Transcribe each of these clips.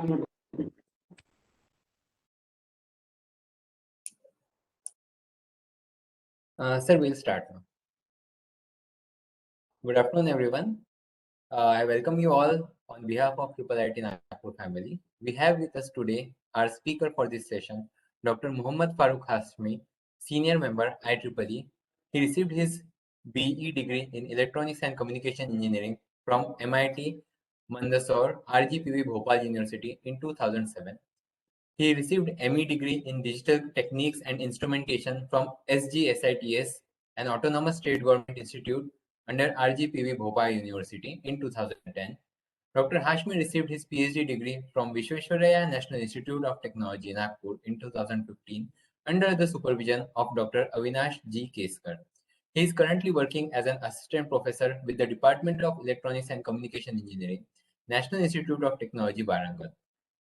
Sir, we'll start now. Good afternoon, everyone. I welcome you all on behalf of Triple IT Nagpur family. We have with us today our speaker for this session, Dr. Muhammad Farukh Hashmi, Senior Member IEEE. He received his BE degree in Electronics and Communication Engineering from MIT Mandsaur RGPV Bhopal University in 2007. He received ME degree in Digital Techniques and Instrumentation from SGSITS, an autonomous state government institute under RGPV Bhopal University in 2010. Dr. Hashmi received his PhD degree from Visvesvaraya National Institute of Technology, Nagpur in 2015 under the supervision of Dr. Avinash G. Keskar. He is currently working as an assistant professor with the Department of Electronics and Communication Engineering, National Institute of Technology, Warangal.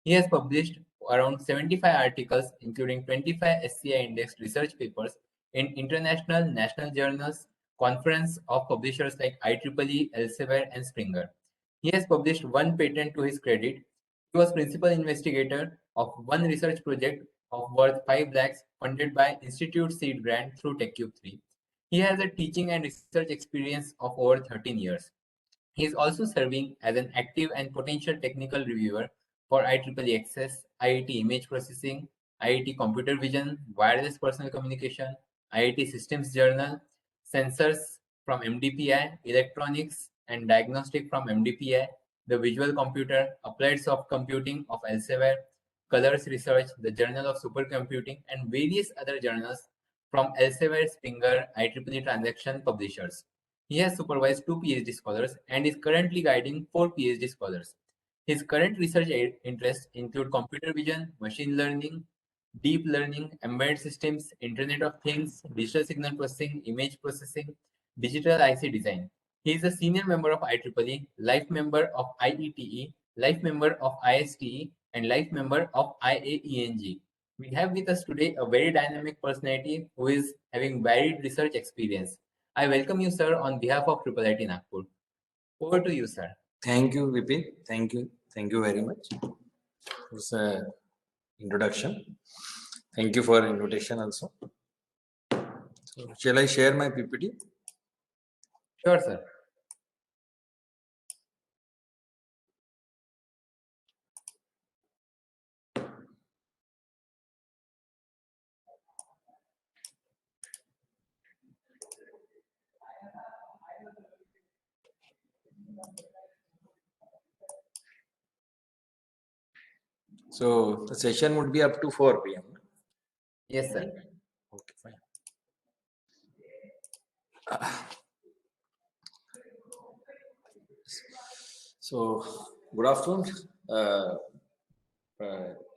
He has published around 75 articles, including 25 SCI indexed research papers in international national journals, conference of publishers like IEEE, Elsevier, and Springer. He has published one patent to his credit. He was principal investigator of one research project of worth 5 lakhs funded by Institute Seed Grant through TechCube 3. He has a teaching and research experience of over 13 years. He is also serving as an active and potential technical reviewer for IEEE Access, IIT Image Processing, IIT Computer Vision, Wireless Personal Communication, IIT Systems Journal, Sensors from MDPI, Electronics and Diagnostic from MDPI, the Visual Computer, Applied Soft Computing of Elsevier, Colors Research, the Journal of Supercomputing, and various other journals from Elsevier, Springer, IEEE Transaction publishers. He has supervised 2 PhD scholars and is currently guiding 4 PhD scholars. His current research interests include computer vision, machine learning, deep learning, embedded systems, Internet of Things, digital signal processing, image processing, digital IC design. He is a senior member of IEEE, life member of IETE, life member of ISTE, and life member of IAENG. We have with us today a very dynamic personality who is having varied research experience. I welcome you, sir, on behalf of Triple IT Nagpur. Over to you, sir. Thank you, Vipin. Thank you. Thank you very much. It's an introduction. Thank you for invitation also. So, shall I share my PPT? Sure, sir. So the session would be up to 4 p.m. Yes, sir. Okay, fine. So good afternoon,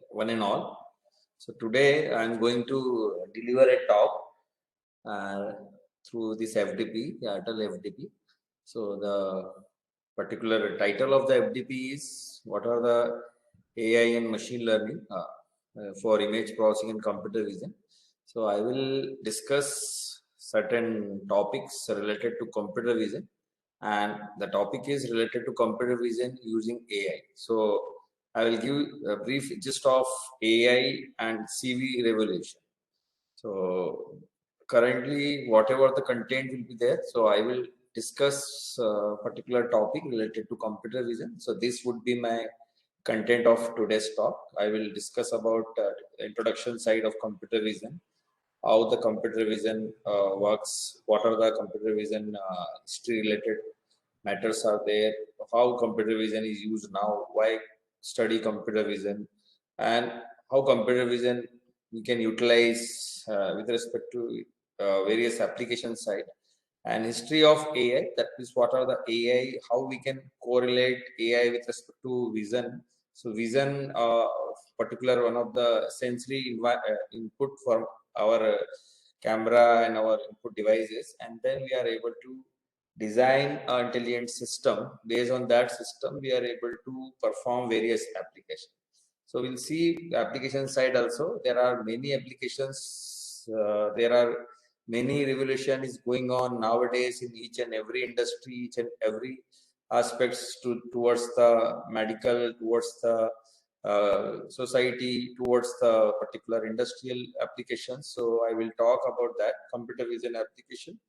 one and all. So today I am going to deliver a talk through this FDP, the Untitled FDP. So the particular title of the FDP is what are the AI and machine learning for image processing and computer vision. So I will discuss certain topics related to computer vision, and the topic is related to computer vision using AI. So I will give a brief gist of AI and CV revolution. So currently, whatever the content will be there, so I will discuss a particular topic related to computer vision. So this would be my content of today's talk. I will discuss about introduction side of computer vision, how the computer vision works, what are the computer vision history related matters are there, how computer vision is used now, why study computer vision, and how computer vision we can utilize with respect to various application side, and history of AI, that is what are the AI, how we can correlate AI with respect to vision. So vision, particular one of the sensory input for our camera and our input devices, and then we are able to design an intelligent system. Based on that system, we are able to perform various applications. So we'll see the application side also. There are many applications. There are many revolution is going on nowadays in each and every industry, each and every aspects towards the medical, towards the society towards the particular industrial applications. So I will talk about that computer vision application.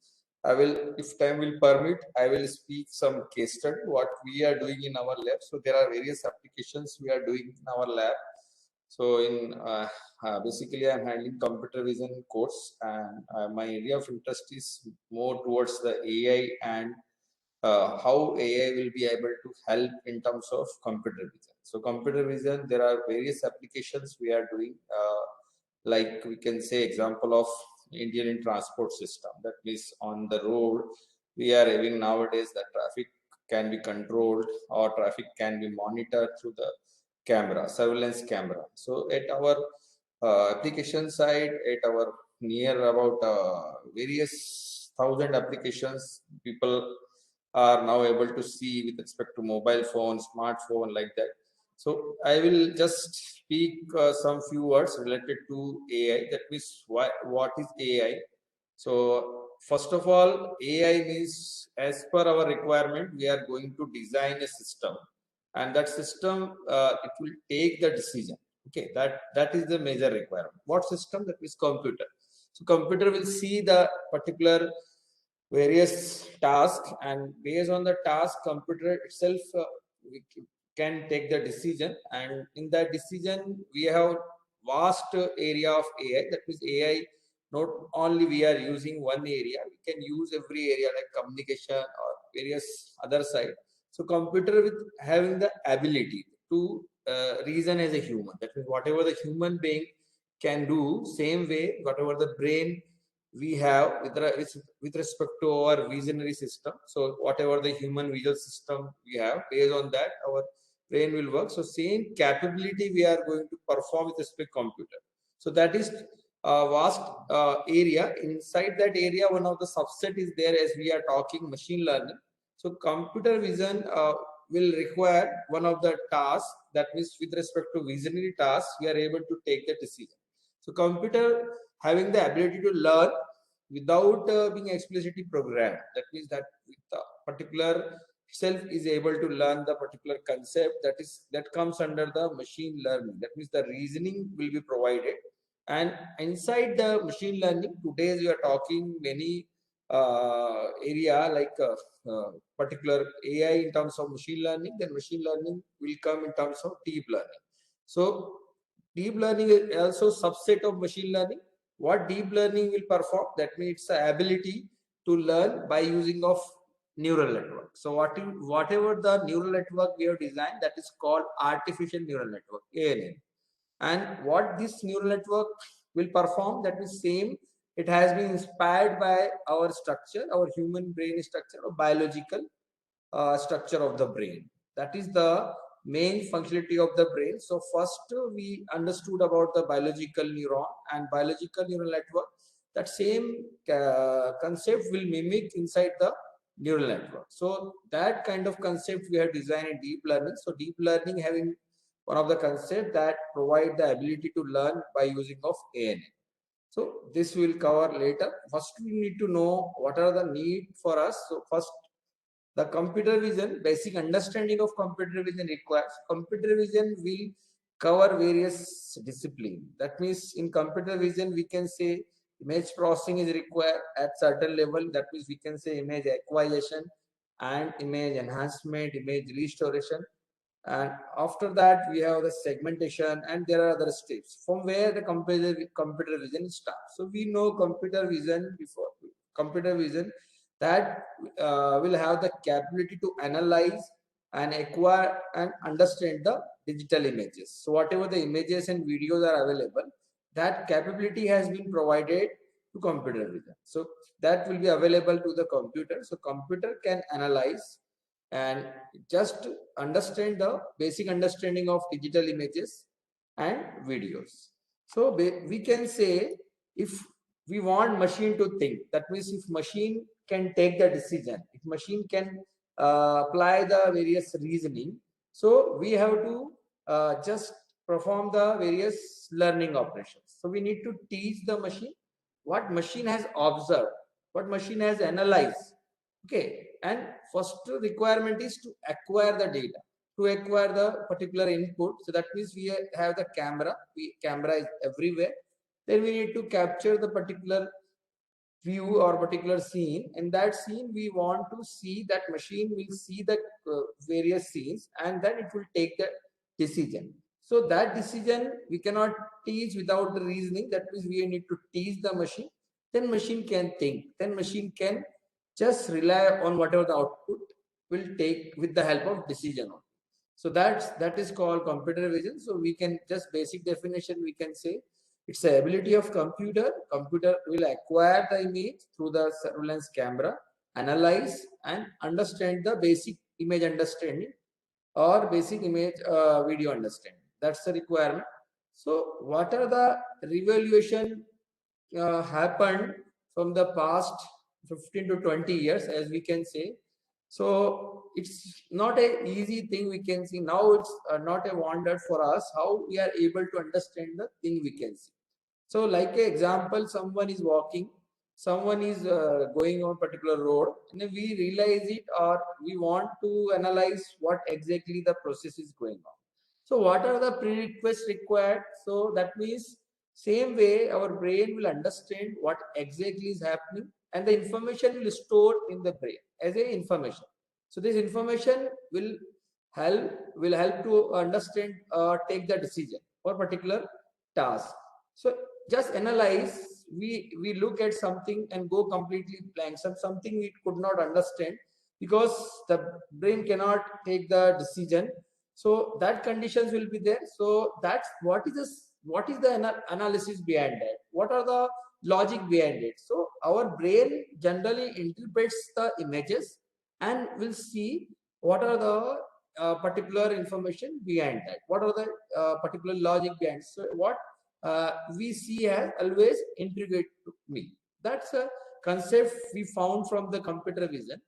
I will, if time will permit, I will speak some case study what we are doing in our lab. So there are various applications we are doing in our lab. So in basically I'm handling computer vision course, and my area of interest is more towards the AI and how AI will be able to help in terms of computer vision. So computer vision, there are various applications we are doing, like we can say example of Indian transport system. That means on the road, we are having nowadays that traffic can be controlled or traffic can be monitored through the camera, surveillance camera. So at our application side, at our near about various thousand applications, people are now able to see with respect to mobile phone, smartphone, like that. So I will just speak some few words related to AI. That means what is AI? So first of all, AI means as per our requirement, we are going to design a system, and that system it will take the decision. Okay, that is the major requirement. What system? That is computer. So computer will see the particular various tasks, and based on the task, computer itself can take the decision, and in that decision we have vast area of AI. That means AI, not only we are using one area, we can use every area like communication or various other side. So computer with having the ability to reason as a human. That means whatever the human being can do, same way whatever the brain we have with respect to our visionary system. So whatever the human visual system we have, based on that our brain will work. So same capability we are going to perform with respect to computer. So that is a vast area. Inside that area, one of the subset is there, as we are talking machine learning. So computer vision will require one of the tasks, that means with respect to visionary tasks, we are able to take the decision. So computer having the ability to learn without being explicitly programmed. That means that with the particular self is able to learn the particular concept, that comes under the machine learning. That means the reasoning will be provided, and inside the machine learning, today we are talking many area like particular AI in terms of machine learning. Then machine learning will come in terms of deep learning. So deep learning is also subset of machine learning. What deep learning will perform? That means it's the ability to learn by using of neural network. So whatever the neural network we have designed, that is called artificial neural network, ANN. And what this neural network will perform, that is same. It has been inspired by our structure, our human brain structure, or biological structure of the brain. That is the main functionality of the brain. So first we understood about the biological neuron and biological neural network. That same concept will mimic inside the neural network. So that kind of concept we have designed in deep learning. So deep learning having one of the concept that provide the ability to learn by using of ANN. So this will cover later. First we need to know what are the need for us. So first, the computer vision, basic understanding of computer vision requires. Computer vision will cover various disciplines. That means in computer vision, we can say image processing is required at certain level. That means we can say image acquisition and image enhancement, image restoration. And after that, we have the segmentation, and there are other steps from where the computer vision starts. So we know computer vision before computer vision that will have the capability to analyze and acquire and understand the digital images. So whatever the images and videos are available, that capability has been provided to computer vision. So that will be available to the computer. So computer can analyze and just understand the basic understanding of digital images and videos. So we can say, if we want machine to think, that means if machine can take the decision, if machine can apply the various reasoning, so we have to just perform the various learning operations. So we need to teach the machine what machine has observed, what machine has analyzed. Okay, and first requirement is to acquire the data. to acquire the particular input. So that means we have the camera. Camera is everywhere. Then we need to capture the particular view or particular scene. In that scene, we want to see that machine will see the various scenes, and then it will take the decision. So that decision we cannot teach without the reasoning. That means we need to teach the machine. Then machine can think. Then machine can just rely on whatever the output will take with the help of decision. So that is called computer vision. So we can just basic definition we can say it's the ability of computer. Computer will acquire the image through the surveillance camera, analyze and understand the basic image understanding or basic image video understanding. That's the requirement. So what are the revaluation happened from the past 15 to 20 years, as we can say. So it's not a easy thing we can see. Now it's not a wonder for us how we are able to understand the thing we can see. So like an example, someone is walking, someone is going on a particular road, and we realize it or we want to analyze what exactly the process is going on. So what are the prerequisites required? So that means same way our brain will understand what exactly is happening, and the information will store in the brain as a information. So this information will help to understand take the decision for particular task. So just analyze, we look at something and go completely blank, something we could not understand because the brain cannot take the decision. So that conditions will be there. So that's what is the analysis behind that, what are the logic behind it. So our brain generally interprets the images and will see what are the particular information behind that, what are the particular logic behind. So what we see as always integrate to me. That's a concept we found from the computer vision.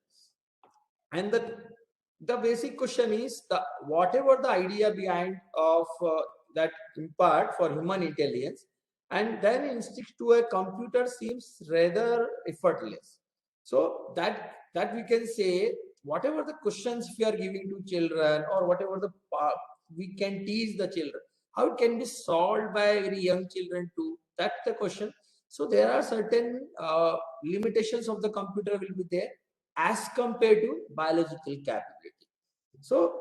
And the basic question is the whatever the idea behind of that impart for human intelligence, and then instinct to a computer seems rather effortless. So that we can say whatever the questions we are giving to children or whatever the we can teach the children, how it can be solved by very young children too. That's the question. So there are certain limitations of the computer will be there as compared to biological capability. So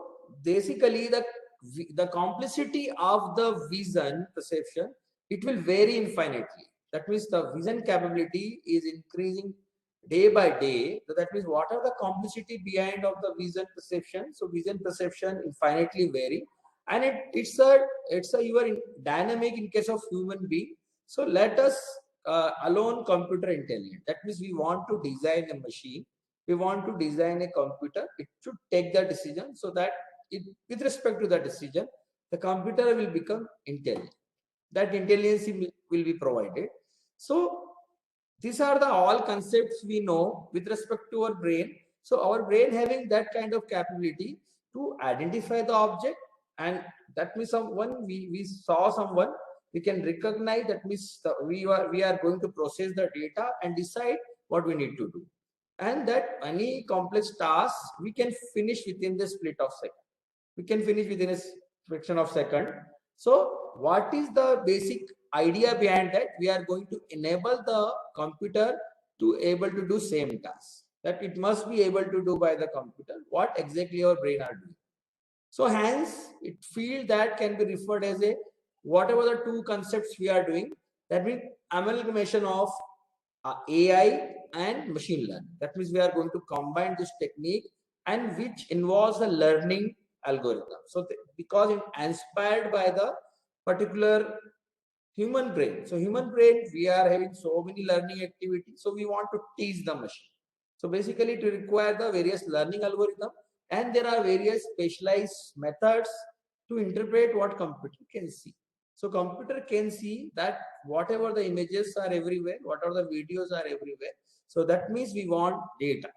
basically the complexity of the vision perception, it will vary infinitely. That means the vision capability is increasing day by day. So that means what are the complexity behind of the vision perception. So vision perception infinitely vary, and it's a even dynamic in case of human being. So let us alone computer intelligent. That means we want to design a machine, we want to design a computer, it should take the decision so that with respect to the decision, the computer will become intelligent. That intelligence will be provided. So these are the all concepts we know with respect to our brain. So our brain having that kind of capability to identify the object, and that means someone we saw someone, we can recognize, that means we are going to process the data and decide what we need to do, and that any complex task we can finish within the split of second, we can finish within a fraction of second. So what is the basic idea behind that? We are going to enable the computer to able to do same task, that it must be able to do by the computer what exactly our brain are doing. So hence it field that can be referred as a whatever the two concepts we are doing, that means amalgamation of AI and machine learning. That means we are going to combine this technique, and which involves a learning algorithm. So because it inspired by the particular human brain. So human brain, we are having so many learning activities. So we want to teach the machine. So basically to require the various learning algorithm, and there are various specialized methods to interpret what computer can see. So computer can see that whatever the images are everywhere, whatever the videos are everywhere. So that means we want data.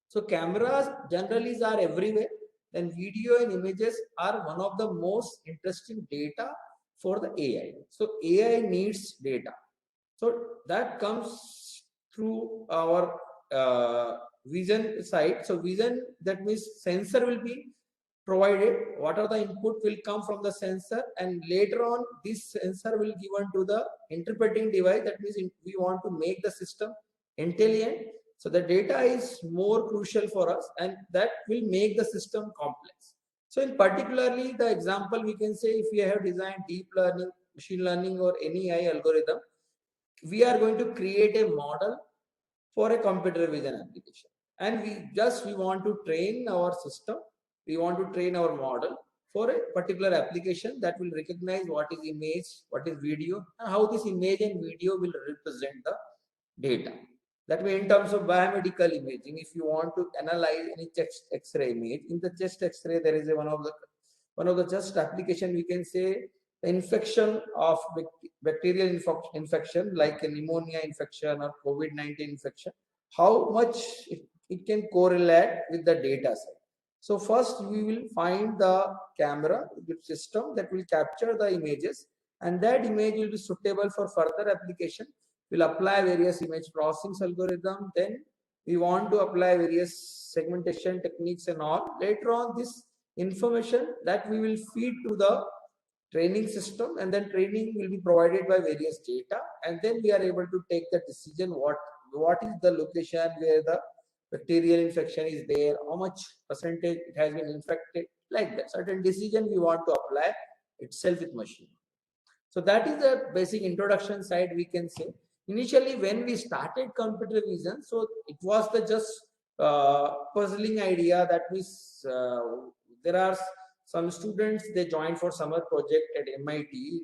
So cameras generally are everywhere. Then video and images are one of the most interesting data for the AI. So AI needs data. So that comes through our vision side. So vision, that means sensor will be provided, what are the input will come from the sensor, and later on this sensor will given to the interpreting device. That means we want to make the system intelligent. So the data is more crucial for us, and that will make the system complex. So in particularly the example we can say, if we have designed deep learning, machine learning or any AI algorithm, we are going to create a model for a computer vision application, and we want to train our system, we want to train our model for a particular application that will recognize what is image, what is video, and how this image and video will represent the data. That way, in terms of biomedical imaging, if you want to analyze any chest X-ray image, in the chest X-ray there is one of the just application we can say, the infection of bacterial infection like a pneumonia infection or COVID-19 infection, how much it can correlate with the data set. So first we will find the camera system that will capture the images, and that image will be suitable for further application. We'll apply various image processing algorithm. Then we want to apply various segmentation techniques and all. Later on, this information that we will feed to the training system, and then training will be provided by various data, and then we are able to take the decision what is the location where the bacterial infection is there, how much percentage it has been infected, like that certain decision we want to apply itself with machine. So that is the basic introduction side we can say. Initially, when we started computer vision, so it was the just puzzling idea. That means there are some students, they joined for summer project at MIT,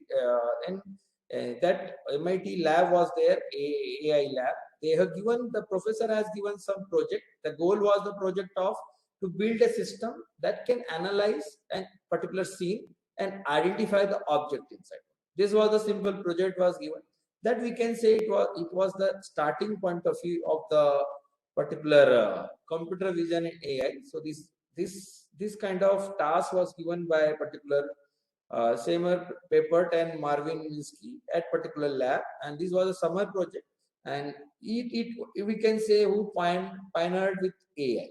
and that MIT lab was there, AI lab. They have given, the professor has given some project. The goal was the project of to build a system that can analyze a particular scene and identify the object inside. This was the simple project was given. That we can say it was the starting point of view of the particular computer vision and AI. So this kind of task was given by a particular Seymour Papert and Marvin Minsky at particular lab, and this was a summer project. And we can say who pioneered with AI.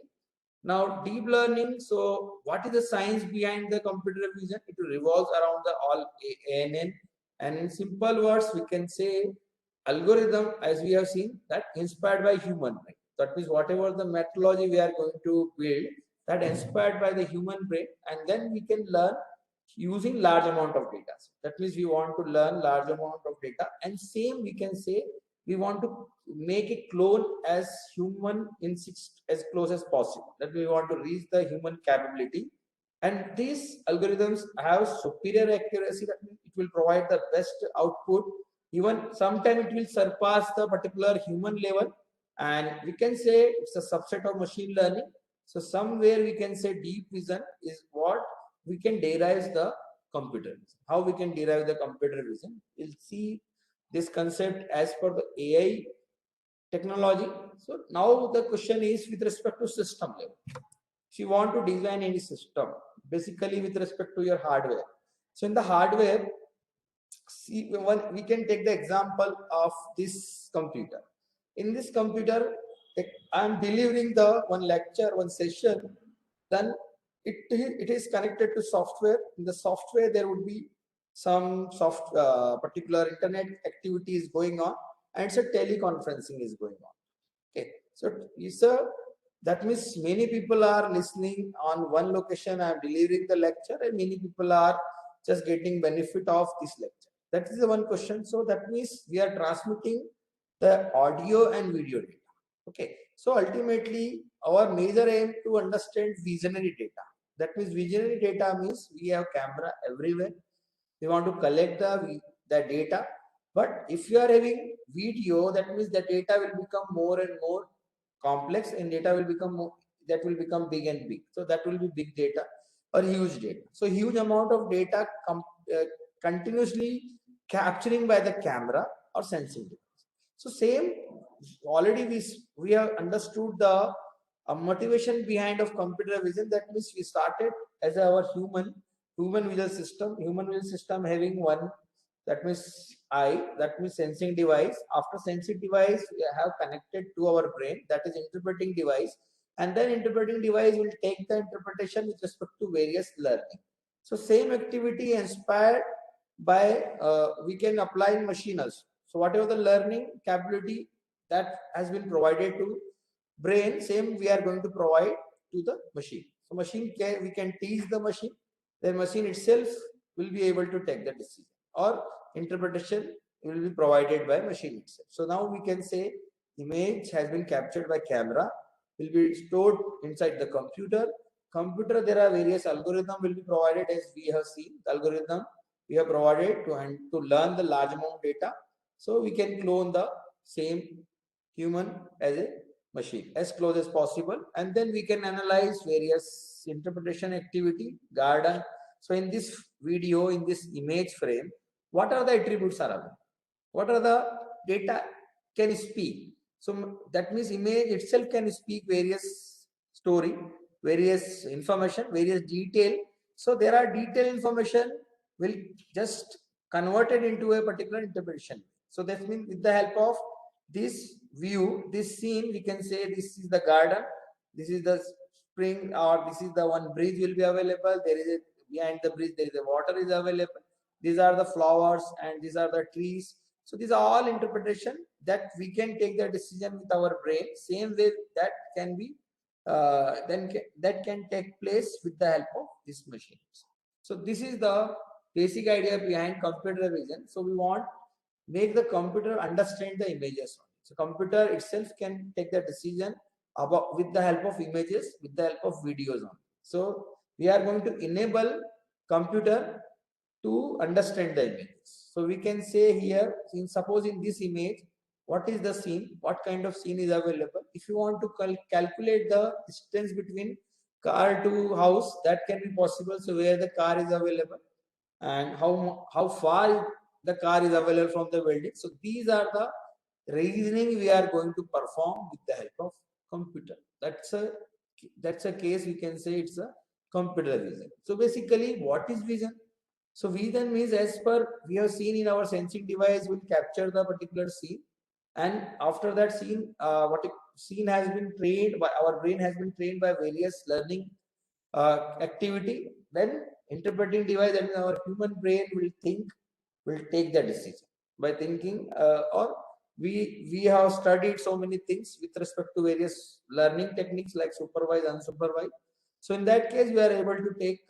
Now, deep learning. So, what is the science behind the computer vision? It revolves around the all ANN, and in simple words, we can say algorithm, as we have seen, that inspired by human brain. That means whatever the methodology we are going to build, that inspired by the human brain, and then we can learn using large amount of data. That means we want to learn large amount of data, and same we can say we want to make a clone as human in as close as possible. That we want to reach the human capability, and these algorithms have superior accuracy. That means it will provide the best output. Even sometimes it will surpass the particular human level, and we can say it's a subset of machine learning. So somewhere we can say deep vision is what we can derive the computer vision. How we can derive the computer vision? We'll see this concept as per the AI technology. So now the question is with respect to system level. If you want to design any system, basically with respect to your hardware. So in the hardware, see, we can take the example of this computer. In this computer, I am delivering the one lecture, one session, then it is connected to software. In the software, there would be some particular internet activity is going on, and it's a teleconferencing is going on. Okay, so that means many people are listening on one location. I am delivering the lecture, and many people are just getting benefit of this lecture. That is the one question. So that means we are transmitting the audio and video data. Okay, so ultimately our major aim to understand visionary data. That means visionary data means we have camera everywhere. We want to collect the data, but if you are having video, that means the data will become more and more complex, and data will become big and big. So that will be big data or huge data. So huge amount of data continuously capturing by the camera or sensing device. So same, already we have understood the motivation behind of computer vision. That means we started as our human vision system having one, that means eye, that means sensing device. After sensing device, we have connected to our brain, that is interpreting device. and then interpreting device will take the interpretation with respect to various learning. So same activity inspired by we can apply in machine also. So whatever the learning capability that has been provided to brain, same we are going to provide to the machine. So machine can, we can teach the machine, the machine itself will be able to take the decision, or interpretation will be provided by machine itself. So now we can say image has been captured by camera, will be stored inside the computer. Computer, there are various algorithms will be provided, as we have seen. The algorithm we have provided to learn the large amount data. So we can clone the same human as a machine as close as possible, and then we can analyze various interpretation activity garden. So in this video, in this image frame, what are the attributes are available, what are the data can speak. So that means image itself can speak various story, various information, various detail. So there are detailed information will just converted into a particular interpretation. So that means with the help of this view, this scene, we can say this is the garden, this is the spring, or this is the one bridge will be available. There is a behind the bridge, there is a water is available. These are the flowers and these are the trees. So these are all interpretation that we can take the decision with our brain. Same way that can be that can take place with the help of these machines. So this is the basic idea behind computer vision. So we want make the computer understand the images. So computer itself can take the decision about with the help of images, with the help of videos on. So we are going to enable computer to understand the images. So we can say here, suppose in this image, what is the scene, what kind of scene is available. If you want to calculate the distance between car to house, that can be possible. So where the car is available and how far the car is available from the building. So these are the reasoning we are going to perform with the help of computer. That's a case we can say it's a computer vision. So basically, what is vision? So vision means, as per we have seen in our sensing device, will capture the particular scene, and after that scene, scene has been trained by our brain, has been trained by various learning activity. Then interpreting device, that means our human brain will think, will take the decision by thinking, or we have studied so many things with respect to various learning techniques like supervised, unsupervised. So in that case, we are able to take,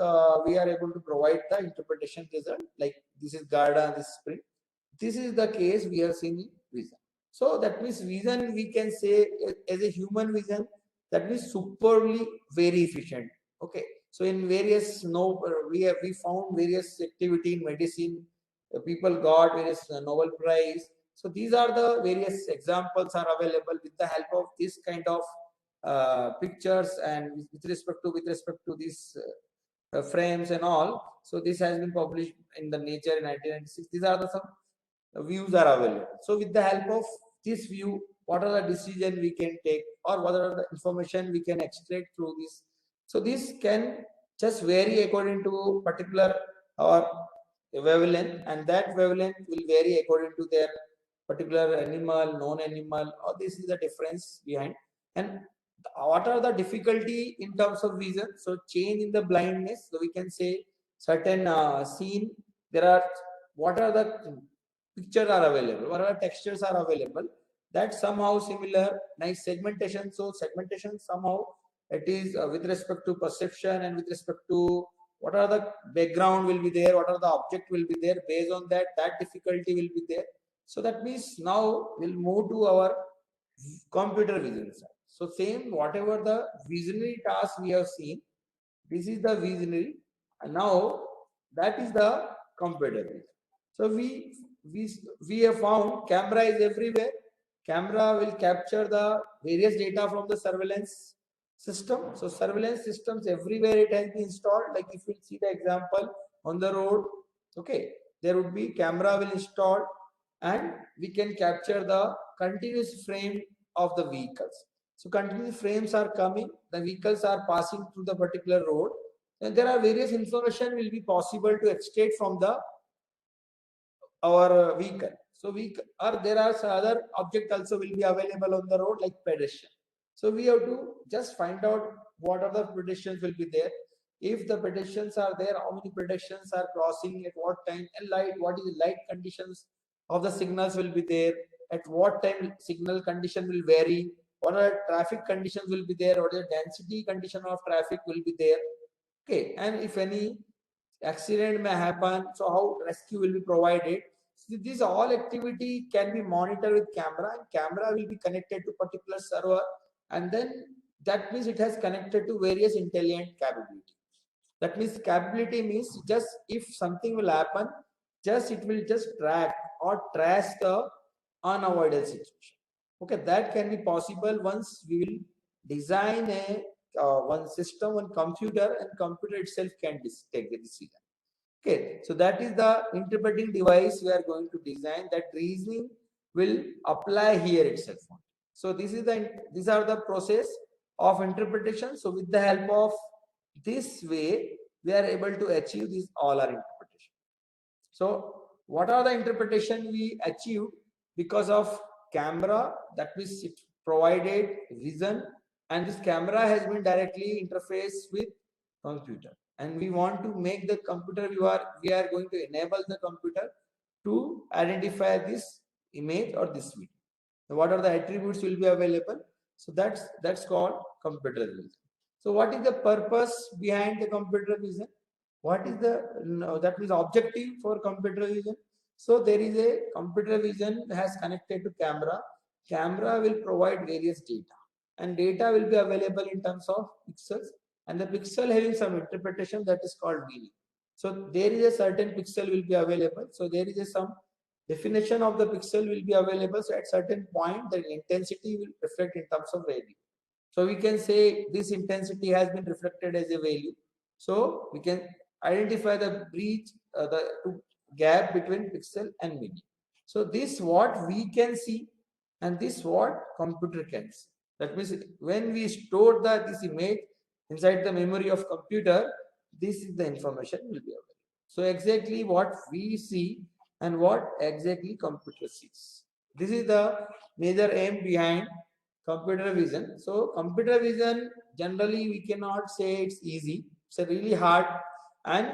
we are able to provide the interpretation result, like this is garden, this is spring. This is the case we have seen in vision. So that means vision, we can say as a human vision, that means superly very efficient. Okay. So in various we found various activity in medicine. People got various Nobel Prize. So these are the various examples are available with the help of this kind of pictures, and with respect to these frames and all. So this has been published in the Nature in 1996. These are the some views are available. So with the help of this view, what are the decision we can take, or what are the information we can extract through this. So this can just vary according to particular or wavelength, and that wavelength will vary according to their particular animal, known animal, or this is the difference behind. And what are the difficulty in terms of vision? So change in the blindness. So we can say certain scene, there are, what are the pictures are available, what are the textures are available, that somehow similar, nice segmentation. So segmentation somehow it is with respect to perception and with respect to what are the background will be there, what are the object will be there, based on that difficulty will be there. So that means now we'll move to our computer vision side. So same, whatever the visionary task we have seen, this is the visionary, and now that is the computer vision. So we have found camera is everywhere. Camera will capture the various data from the surveillance system. So surveillance systems everywhere it has been installed. Like if you see the example on the road, okay, there would be camera will install, and we can capture the continuous frame of the vehicles. So continuous frames are coming, the vehicles are passing through the particular road, and there are various information will be possible to extract from the our vehicle. So we or there are some other object also will be available on the road like pedestrian. So we have to just find out what are the predictions will be there. If the predictions are there, how many predictions are crossing at what time, and light, what is the light conditions of the signals will be there, at what time signal condition will vary, what are traffic conditions will be there, what is the density condition of traffic will be there. Okay, and if any accident may happen, so how rescue will be provided. So this all activity can be monitored with camera, and camera will be connected to particular server, and then that means it has connected to various intelligent capability. That means capability means just if something will happen, just it will just track or trace the unavoidable situation. Okay, that can be possible once we will design a one system, one computer, and computer itself can take the decision. Okay, so that is the interpreting device we are going to design. That reasoning will apply here itself. So these are the process of interpretation. So with the help of this way, we are able to achieve these all our interpretation. So what are the interpretation we achieve because of camera? That means it provided vision, and this camera has been directly interfaced with computer, and we want to make the computer, we are going to enable the computer to identify this image or this video. What are the attributes will be available? So that's called computer vision. So what is the purpose behind the computer vision? What is the that means objective for computer vision? So there is a computer vision has connected to camera. Camera will provide various data, and data will be available in terms of pixels, and the pixel having some interpretation that is called meaning. So there is a certain pixel will be available. So there is a some definition of the pixel will be available. So at certain point, the intensity will reflect in terms of value. So we can say this intensity has been reflected as a value. So we can identify the breach, the gap between pixel and meaning. So this what we can see, and this what computer can see. That means when we store this image inside the memory of computer, this is the information will be available. So exactly what we see and what exactly computer sees. This is the major aim behind computer vision. So computer vision, generally we cannot say it's easy. It's a really hard, and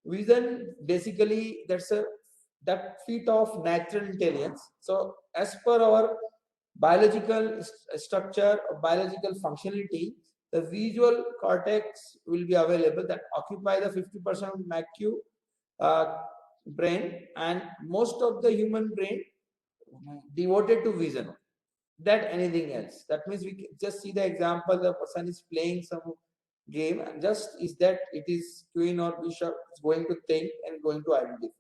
vision basically that feat of natural intelligence. So as per our biological structure or biological functionality, the visual cortex will be available that occupy the 50% of MACU brain, and most of the human brain devoted to vision that anything else. That means we can just see the example, the person is playing some game, and just is that it is queen or bishop is going to think and going to identify.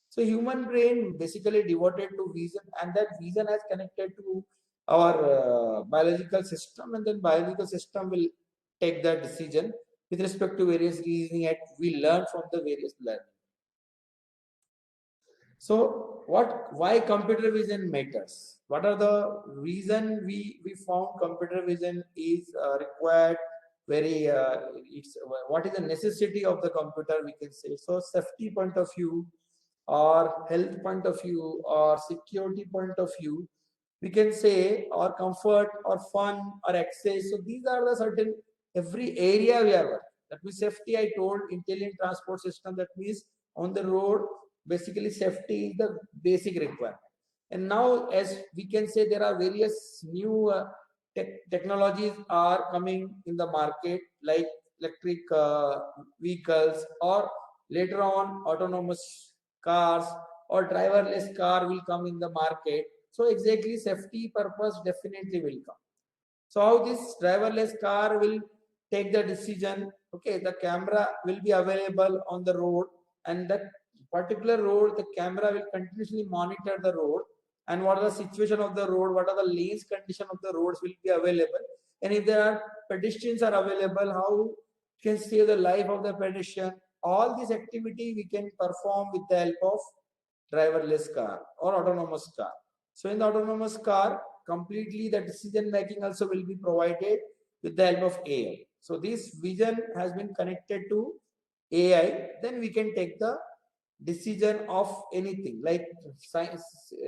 So human brain basically devoted to vision, and that vision has connected to our biological system, and then biological system will take that decision with respect to various reasoning that we learn from the various learning. So why computer vision matters? What are the reason we found computer vision is required? Very it's what is the necessity of the computer, we can say. So safety point of view, or health point of view, or security point of view, we can say, or comfort or fun or access. So these are the certain every area we are working. That means safety, I told, intelligent transport system, that means on the road basically safety is the basic requirement. And now as we can say, there are various new technologies are coming in the market, like electric vehicles, or later on autonomous cars, or driverless car will come in the market. So exactly safety purpose definitely will come. So how this driverless car will take the decision? Okay, the camera will be available on the road, and that particular road, the camera will continuously monitor the road, and what are the situation of the road, what are the lanes condition of the roads will be available, and if there are pedestrians are available, how can save the life of the pedestrian. All this activity we can perform with the help of driverless car or autonomous car. So in the autonomous car, completely the decision making also will be provided with the help of AI. So this vision has been connected to AI. Then we can take the decision of anything, like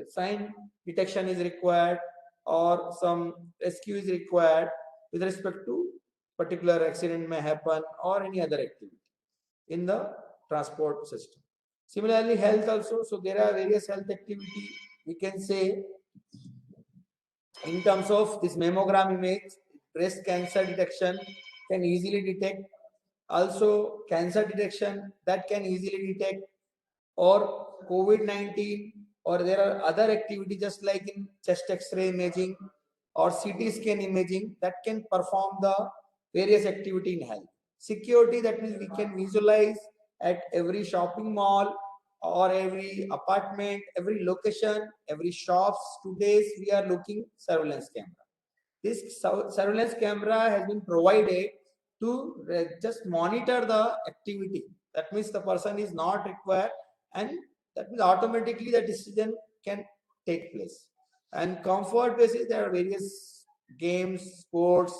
sign detection is required, or some rescue is required. with respect to particular accident may happen or any other activity in the transport system. Similarly, health also. So there are various health activity we can say in terms of this mammogram image, breast cancer detection can easily detect. Also, cancer detection that can easily detect, or COVID-19, or there are other activities just like in chest X-ray imaging or CT scan imaging that can perform the various activity in health. Security, that means we can visualize at every shopping mall or every apartment, every location, every shops. Today's we are looking surveillance camera. This surveillance camera has been provided to just monitor the activity. That means the person is not required, and that means automatically the decision can take place. And comfort basis, there are various games, sports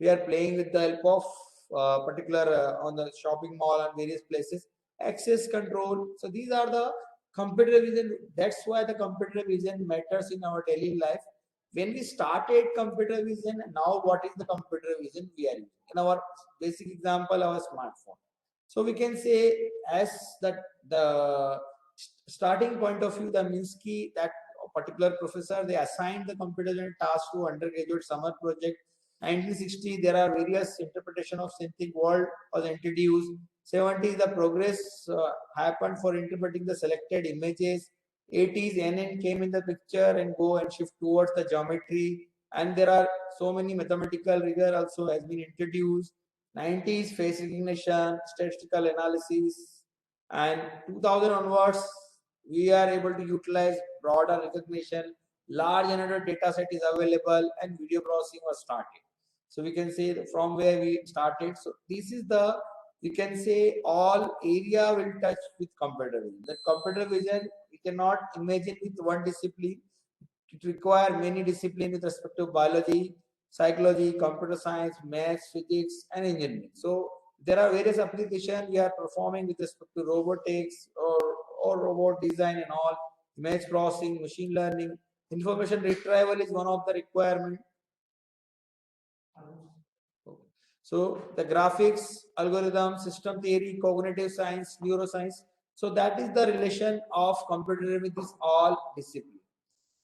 we are playing with the help of particular on the shopping mall and various places. Access control. So these are the computer vision. That's why the computer vision matters in our daily life. When we started computer vision, now what is the computer vision we are using? In our basic example, our smartphone. So we can say as that the starting point of view, the Minsky, that particular professor, they assigned the computer vision task to undergraduate summer project. 1960, there are various interpretation of synthetic world was introduced. 70s, the progress happened for interpreting the selected images. 80s, NN came in the picture and go and shift towards the geometry. And there are so many mathematical rigor also has been introduced. 90s, face recognition, statistical analysis, and 2000 onwards, we are able to utilize broader recognition. Large another data set is available and video processing was started. So we can say from where we started. So this is the, we can say all area will touch with computer vision. The computer vision we cannot imagine with one discipline. It requires many disciplines with respect to biology, psychology, computer science, maths, physics, and engineering. So there are various applications we are performing with respect to robotics or robot design and all, image processing, machine learning. Information retrieval is one of the requirements. So the graphics, algorithm, system theory, cognitive science, neuroscience. So that is the relation of computer with this all discipline.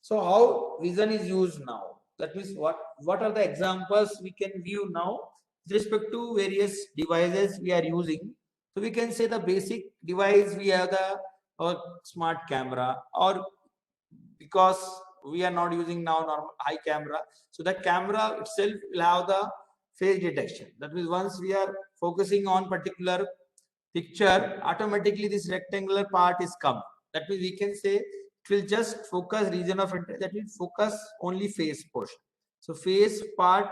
So how vision is used now? That means what are the examples we can view now with respect to various devices we are using. So we can say the basic device we have the smart camera, or because we are not using now normal high camera, so the camera itself will have the face detection. That means once we are focusing on particular picture, automatically this rectangular part is come. That means we can say it will just focus region of interest, that will focus only face portion. So face part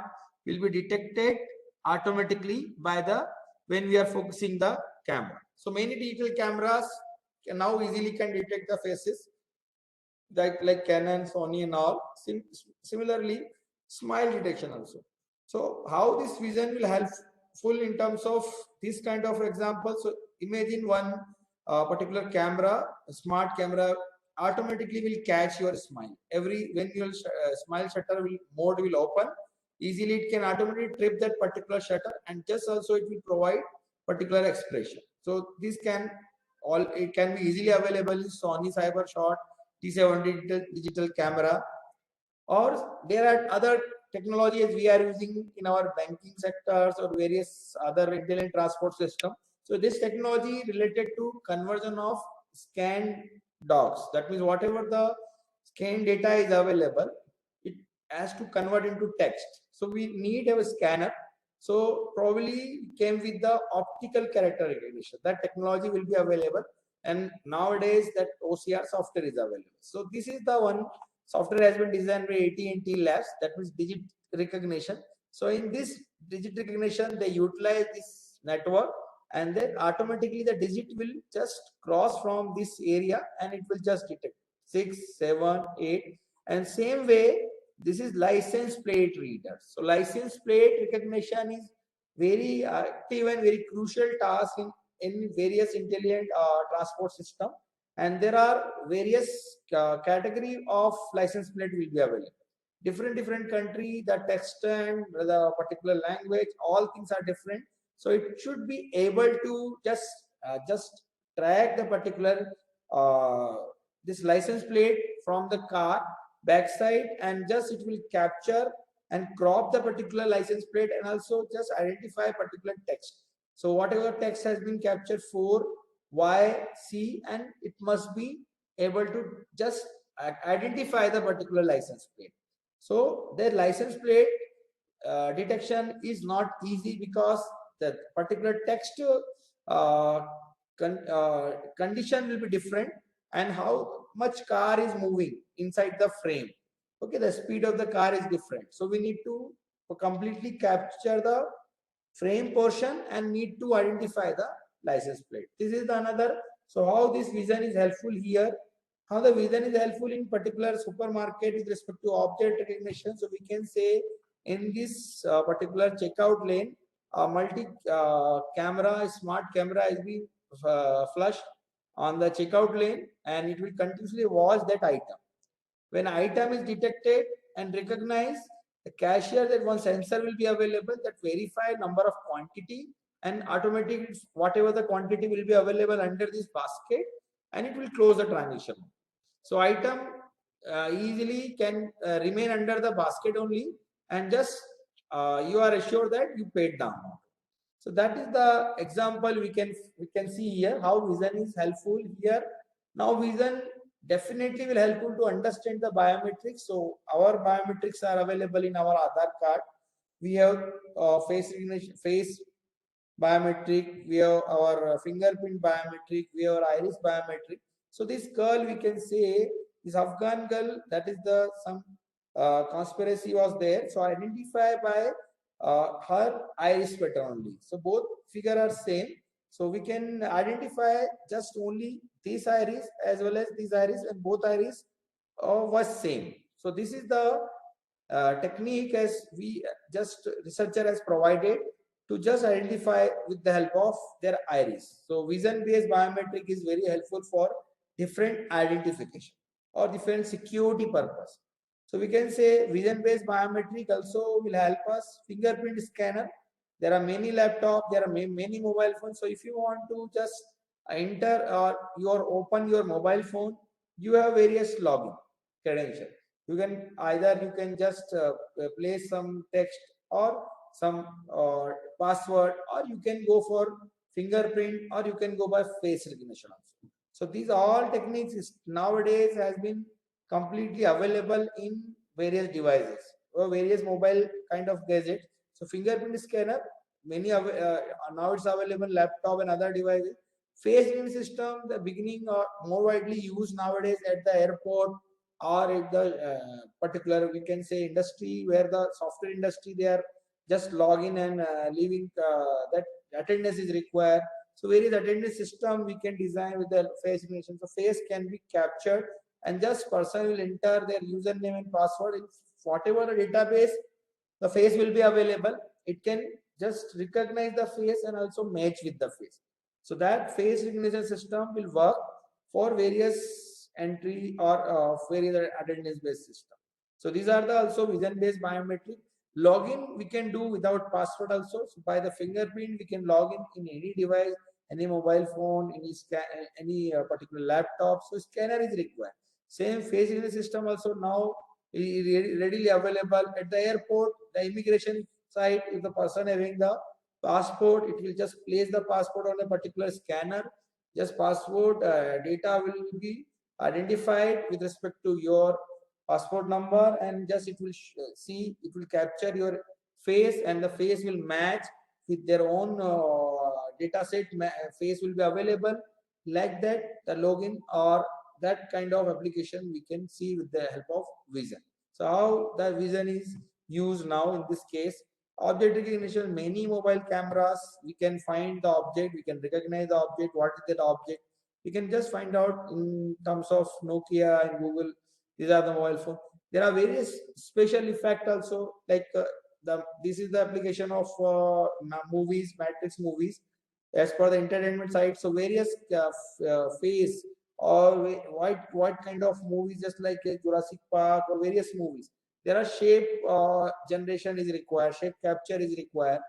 will be detected automatically by the when we are focusing the camera. So many digital cameras can now easily can detect the faces, like Canon, Sony and all. Similarly, smile detection also. So how this vision will helpful in terms of this kind of example. So imagine one particular camera, a smart camera, automatically will catch your smile. Every when your smile shutter will mode will open, easily it can automatically trip that particular shutter, and just also it will provide particular expression. So this can all, it can be easily available in Sony Cybershot T70 digital camera, or there are other technologies we are using in our banking sectors or various other intelligent transport system. So this technology related to conversion of scanned docs. That means whatever the scanned data is available, it has to convert into text. So we need a scanner. So probably came with the optical character recognition. That technology will be available, and nowadays that OCR software is available. So this is the one software has been designed by AT&T Labs, that means digit recognition. So in this digit recognition, they utilize this network, and then automatically the digit will just cross from this area and it will just detect 6, 7, 8. And same way, this is license plate reader. So license plate recognition is very active and very crucial task in various intelligent transport system. And there are various category of license plate will be available. different country, the text and the particular language, all things are different. So it should be able to just track the particular this license plate from the car backside, and just it will capture and crop the particular license plate, and also just identify particular text. So whatever text has been captured for Y, C, and it must be able to just identify the particular license plate. So their license plate detection is not easy, because the particular text uh, condition will be different, and how much car is moving inside the frame. Okay, the speed of the car is different. So we need to completely capture the frame portion and need to identify the license plate. This is the another. So how this vision is helpful here, how the vision is helpful in particular supermarket with respect to object recognition. So we can say in this particular checkout lane, a multi camera, smart camera is being flushed on the checkout lane, and it will continuously watch that item. When item is detected and recognized, the cashier, that one sensor will be available that verify number of quantity, and automatically whatever the quantity will be available under this basket, and it will close the transaction. So item easily can remain under the basket only, and just you are assured that you paid the amount. So that is the example we can see here how vision is helpful here. Now vision definitely will help you to understand the biometrics. So our biometrics are available in our Aadhaar card. We have face recognition, face biometric, we have our fingerprint biometric, we have our iris biometric. So this girl, we can say, this Afghan girl, that is the some conspiracy was there. So identify by her iris pattern only. So both figure are same. So we can identify just only this iris as well as this iris, and both iris was same. So this is the technique as we just researcher has provided to just identify with the help of their iris. So vision based biometric is very helpful for different identification or different security purpose. So we can say vision based biometric also will help us. Fingerprint scanner, there are many laptops, there are many mobile phones. So if you want to just enter or open your mobile phone, you have various login credentials. You can just place some text or some password, or you can go for fingerprint, or you can go by face recognition also. So these all techniques nowadays has been completely available in various devices or various mobile kind of gadgets. So fingerprint scanner, many now it's available laptop and other devices. Face recognition system, the beginning or more widely used nowadays at the airport, or at the particular, we can say, industry, where the software industry, they are just log in and leaving that attendance is required. So various attendance system we can design with the face recognition. So face can be captured, and just person will enter their username and password in whatever the database, the face will be available. It can just recognize the face and also match with the face. So that face recognition system will work for various entry or various attendance based system. So these are the also vision based biometric. Login we can do without password also. So by the fingerprint we can log in any device, any mobile phone, any particular laptop. So scanner is required. Same face recognition system also now readily available at the airport, the immigration site. If the person having the passport, it will just place the passport on a particular scanner. Just passport data will be identified with respect to your passport number, and just it will see, it will capture your face, and the face will match with their own data set. Face will be available. Like that, the login or that kind of application we can see with the help of vision. So how the vision is used now in this case, object recognition, many mobile cameras, we can find the object, we can recognize the object, what is that object, we can just find out in terms of Nokia and Google. These are the mobile phone. There are various special effect also, like this is the application of movies, matrix movies, as per the entertainment side. So various face or what kind of movies, just like Jurassic Park or various movies, there are shape generation is required, shape capture is required.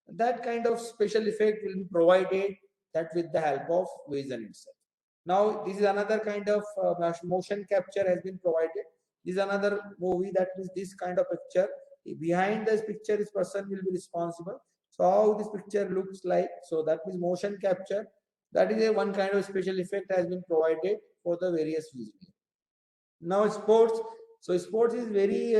That kind of special effect will be provided that with the help of vision itself. Now, this is another kind of motion capture has been provided. This is another movie that is this kind of picture. Behind this picture, this person will be responsible. So how this picture looks like. So that is motion capture. That is a one kind of special effect has been provided for the various vision. Now sports. So sports is very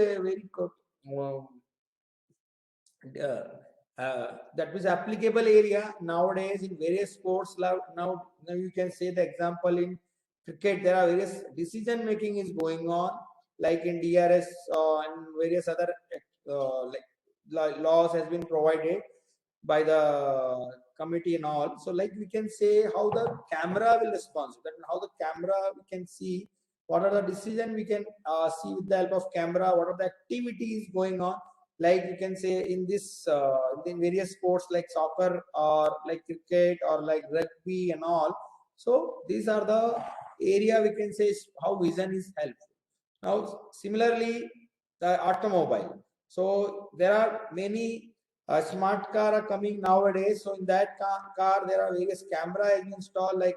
that was applicable area nowadays in various sports. Now you can say the example in cricket, there are various decision making is going on, like in DRS and various other laws has been provided by the committee and all. So like we can say how the camera will respond, that how the camera we can see what are the decision we can see with the help of camera, what are the activities going on. Like you can say in this in various sports like soccer or like cricket or like rugby and all. So these are the area we can say how vision is helpful. Now similarly the automobile. So there are many smart car are coming nowadays. So in that car there are various camera installed, like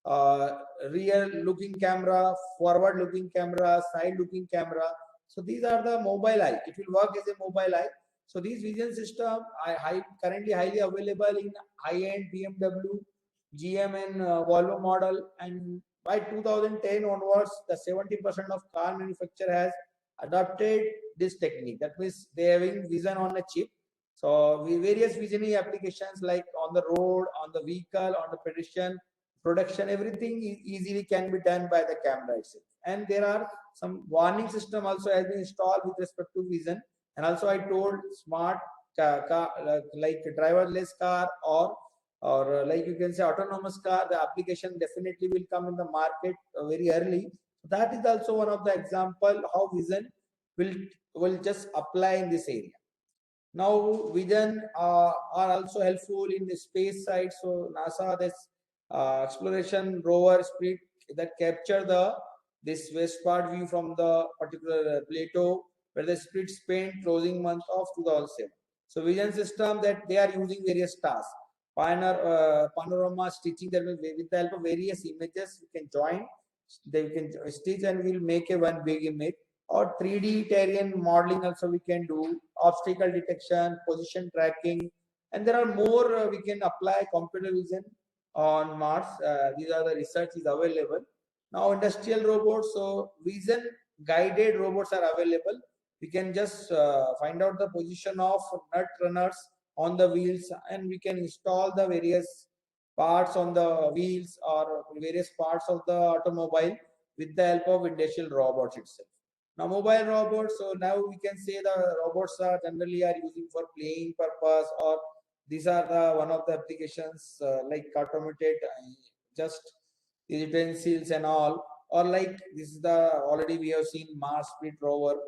uh, rear looking camera, forward looking camera, side looking camera. So these are the mobile eye. It will work as a mobile eye. So these vision system are currently highly available in high-end BMW, GM and Volvo model. And by 2010 onwards, the 70% of car manufacturer has adopted this technique. That means they having vision on a chip. So various visioning applications like on the road, on the vehicle, on the pedestrian, production, everything easily can be done by the camera itself. And there are some warning system also has been installed with respect to vision. And also I told smart car, like driverless car or like you can say autonomous car, the application definitely will come in the market very early. That is also one of the example how vision will just apply in this area. Now vision are also helpful in the space side. So NASA this exploration rover Spirit that capture this west part view from the particular plateau where the Spirit spent closing month of 2007. So vision system that they are using various stars, panorama stitching, that with the help of various images we can join, they can stitch and we'll make a one big image. Or 3D terrain modeling also we can do, obstacle detection, position tracking, and there are more we can apply computer vision on Mars. These are the research is available. Now industrial robots, so vision guided robots are available. We can just find out the position of nut runners on the wheels and we can install the various parts on the wheels or various parts of the automobile with the help of industrial robots itself. Now mobile robots, so now we can say the robots are generally are using for playing purpose, or these are the one of the applications like automated just utensils and all, or like this is the already we have seen Mars Speed rover.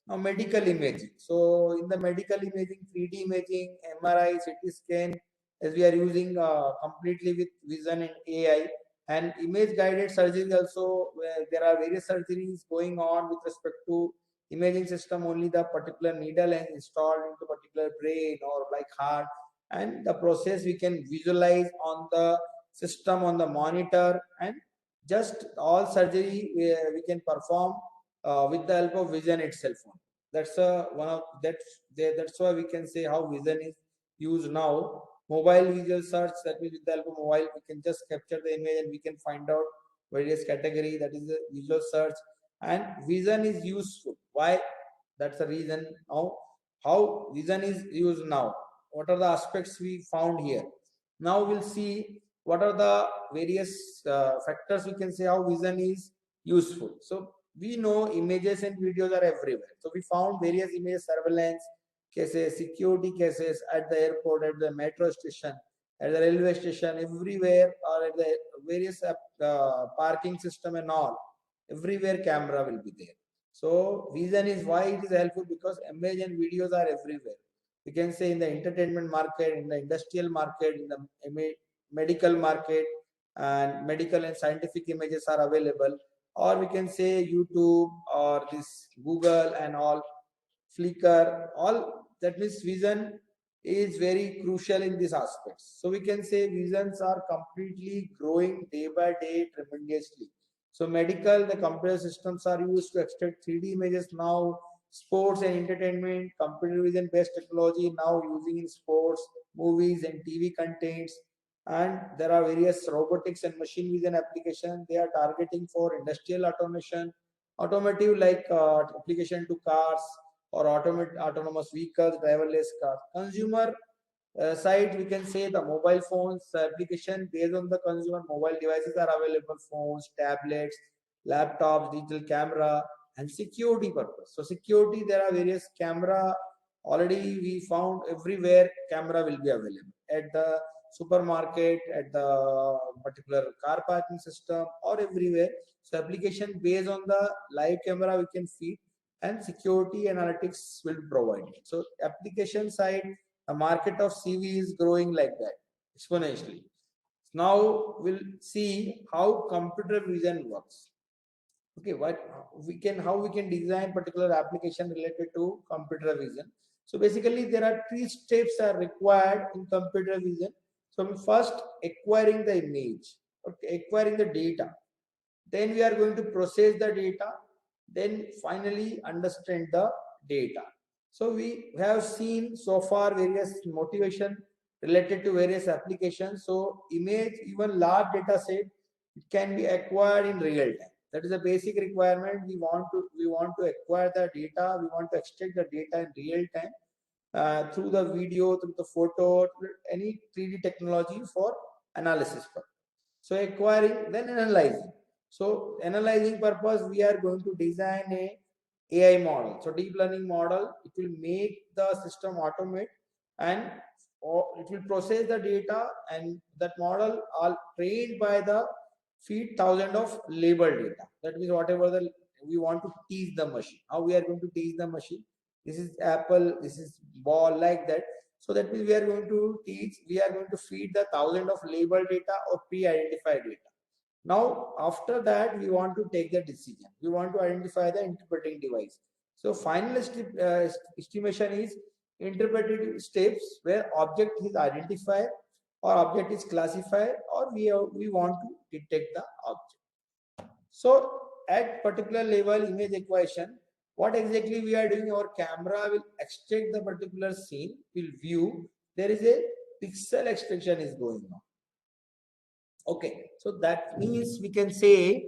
Now medical imaging. So in the medical imaging, 3D imaging, MRI, CT scan, as we are using completely with vision and AI, and image guided surgery also, where there are various surgeries going on with respect to imaging system. Only the particular needle is installed into particular brain or like heart, and the process we can visualize on the system on the monitor, and just all surgery we can perform with the help of vision itself. That's one of that's why we can say how vision is used now. Mobile visual search, that means with the help of mobile we can just capture the image and we can find out various category, that is the visual search. And vision is useful, why? That's the reason. Now how vision is used now, what are the aspects we found here. Now we'll see what are the various factors we can say how vision is useful. So we know images and videos are everywhere. So we found various image surveillance cases, security cases at the airport, at the metro station, at the railway station, everywhere, or at the various parking system and all. Everywhere camera will be there. So vision is why it is helpful, because image and videos are everywhere. We can say in the entertainment market, in the industrial market, in the medical market, and medical and scientific images are available. Or we can say YouTube or this Google and all. flicker, all that means vision is very crucial in these aspects. So we can say visions are completely growing day by day tremendously. So medical, the computer systems are used to extract 3D images now. Sports and entertainment, computer vision based technology now using in sports, movies and TV contents. And there are various robotics and machine vision applications. They are targeting for industrial automation, automotive like application to cars or autonomous vehicles, driverless cars. Consumer side, we can say the mobile phones application based on the consumer mobile devices are available, phones, tablets, laptops, digital camera, and security purpose. So security, there are various camera. Already we found everywhere camera will be available at the supermarket, at the particular car parking system, or everywhere. So application based on the live camera we can feed, and security analytics will provide it. So application side, the market of CV is growing like that exponentially. Now we'll see how computer vision works. Okay, how we can design particular application related to computer vision. So basically there are three steps are required in computer vision. So first, acquiring the image, okay, acquiring the data, then we are going to process the data, then finally understand the data. So we have seen so far various motivation related to various applications. So image, even large data set, it can be acquired in real time. That is a basic requirement. We want to acquire the data, we want to extract the data in real time through the video, through the photo, through any 3D technology for analysis purpose. So acquiring, then analyzing. So analyzing purpose, we are going to design a AI model. So deep learning model, it will make the system automate, and it will process the data, and that model are trained by the feed thousand of label data. That means whatever the we want to teach the machine. How we are going to teach the machine? This is apple, this is ball, like that. So that means we are going to teach, we are going to feed the thousand of label data or pre-identified data. Now, after that, we want to take the decision. We want to identify the interpreting device. So final estimation is interpretive steps where object is identified or object is classified, or we want to detect the object. So at particular level image acquisition, what exactly we are doing, our camera will extract the particular scene, will view, there is a pixel extraction is going on. Okay, so that means we can say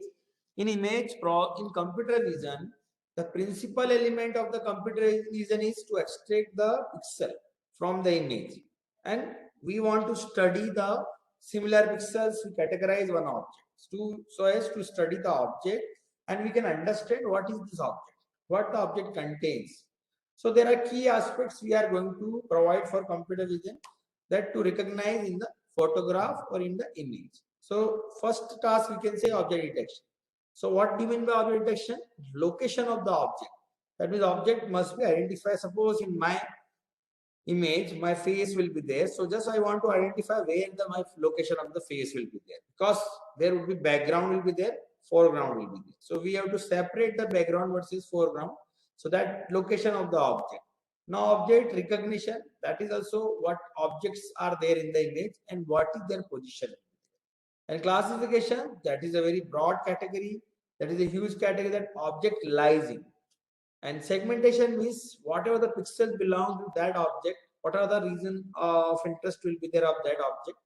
in computer vision, the principal element of the computer vision is to extract the pixel from the image, and we want to study the similar pixels. We categorize one object so as to study the object, and we can understand what is this object, what the object contains. So there are key aspects we are going to provide for computer vision, that to recognize in the photograph or in the image. So first task we can say object detection. So what do you mean by object detection? Location of the object. That means object must be identified. Suppose in my image, my face will be there. So just I want to identify where my location of the face will be there, because there will be background will be there, foreground will be there. So we have to separate the background versus foreground. So that location of the object. Now object recognition, that is also what objects are there in the image and what is their position. And classification, that is a very broad category, that is a huge category that object lies in. And segmentation means whatever the pixels belong to that object, what are the reason of interest will be there of that object.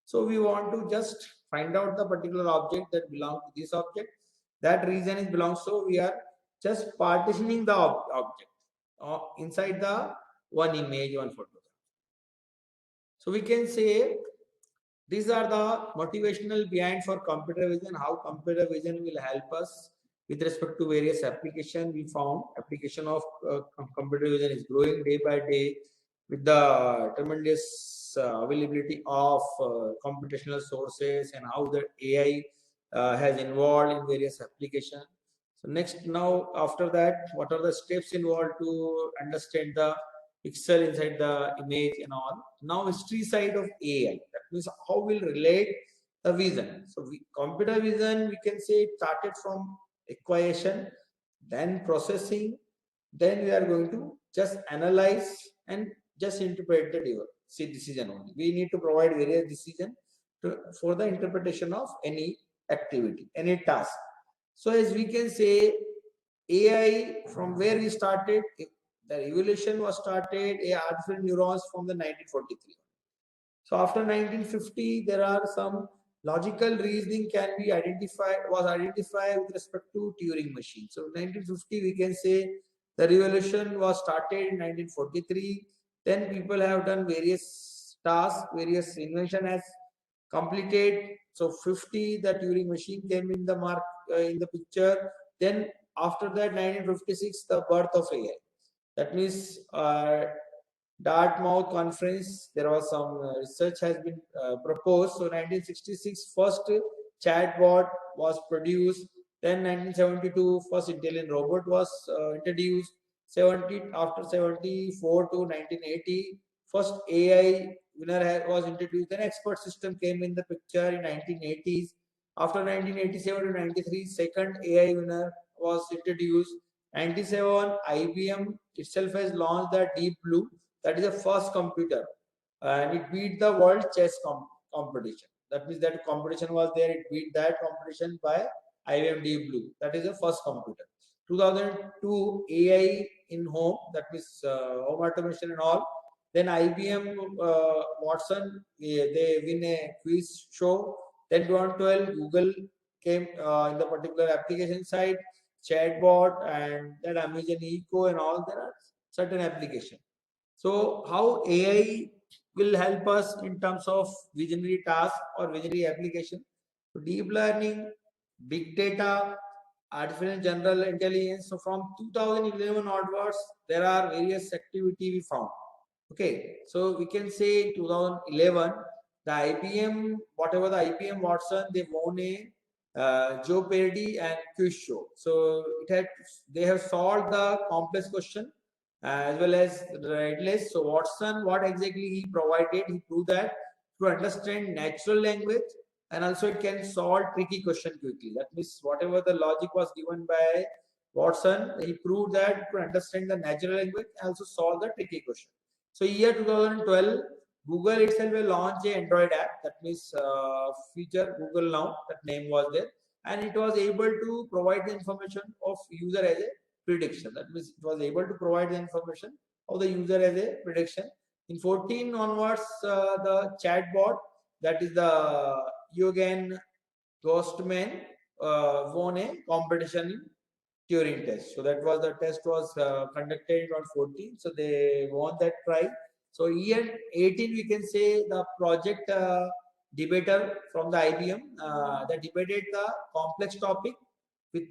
So we want to just find out the particular object that belongs to this object. That reason is belongs, so we are just partitioning the object inside the one image, one photograph. So we can say these are the motivational behind for computer vision, how computer vision will help us with respect to various application. We found application of computer vision is growing day by day with the tremendous availability of computational sources, and how the AI has involved in various applications. So next, now after that, what are the steps involved to understand the pixel inside the image and all. Now history side of AI, that means how we'll relate the vision. So computer vision, we can say it started from acquisition, then processing, then we are going to just analyze and just interpret the decision only. We need to provide various decision for the interpretation of any activity, any task. So as we can say, AI from where we started, the evolution was started, artificial neurons from the 1943. So after 1950, there are some logical reasoning was identified with respect to Turing machine. So 1950, we can say the revolution was started in 1943. Then people have done various tasks, various invention has completed. So 50, the Turing machine came in the in the picture. Then after that, 1956, the birth of AI. That means Dartmouth conference, there was some research has been proposed. So 1966, first chatbot was produced. Then 1972, first intelligent robot was introduced. 70 after 74 to 1980, first AI winner was introduced. Then expert system came in the picture in 1980s. After 1987 to 93, second AI winner was introduced. 97, IBM itself has launched the Deep Blue. That is the first computer, and it beat the world chess competition. That means that competition was there. It beat that competition by IBM Deep Blue. That is the first computer. 2002 AI in home. That means home automation and all. Then IBM Watson, they win a quiz show. Then 2012 Google came in the particular application side, chatbot, and then Amazon Echo and all. There are certain applications. So how AI will help us in terms of visionary task or visionary application? So deep learning, big data, artificial general intelligence. So from 2011 onwards, there are various activity we found. Okay, so we can say 2011, the IBM, whatever the IBM Watson, they won a Jeopardy and quiz show. So they have solved the complex question as well as riddles. So Watson, what exactly he provided, he proved that to understand natural language, and also it can solve tricky question quickly. That means whatever the logic was given by Watson, he proved that to understand the natural language and also solve the tricky question. So year 2012, Google itself will launch a Android app. That means feature Google Now. That name was there, and it was able to provide the information of user as a prediction. That means it was able to provide the information of the user as a prediction. In 14 onwards, the chatbot, that is the Eugen Ghostman, won a competition in Turing test. So that was the test was conducted on 14. So they won that prize. So year 18, we can say the project debater from the IBM that debated the complex topic with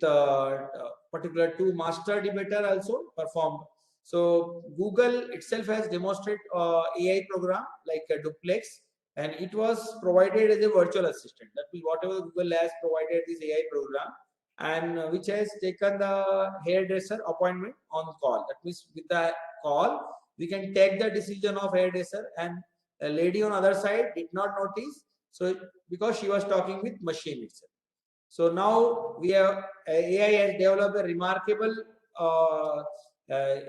particular two master debater also performed. So Google itself has demonstrated AI program like a duplex, and it was provided as a virtual assistant. That means whatever Google has provided this AI program, and which has taken the hairdresser appointment on call. That means with the call, we can take the decision of hairdresser, and a lady on other side did not notice. So because she was talking with machine itself. So now we have AI has developed a remarkable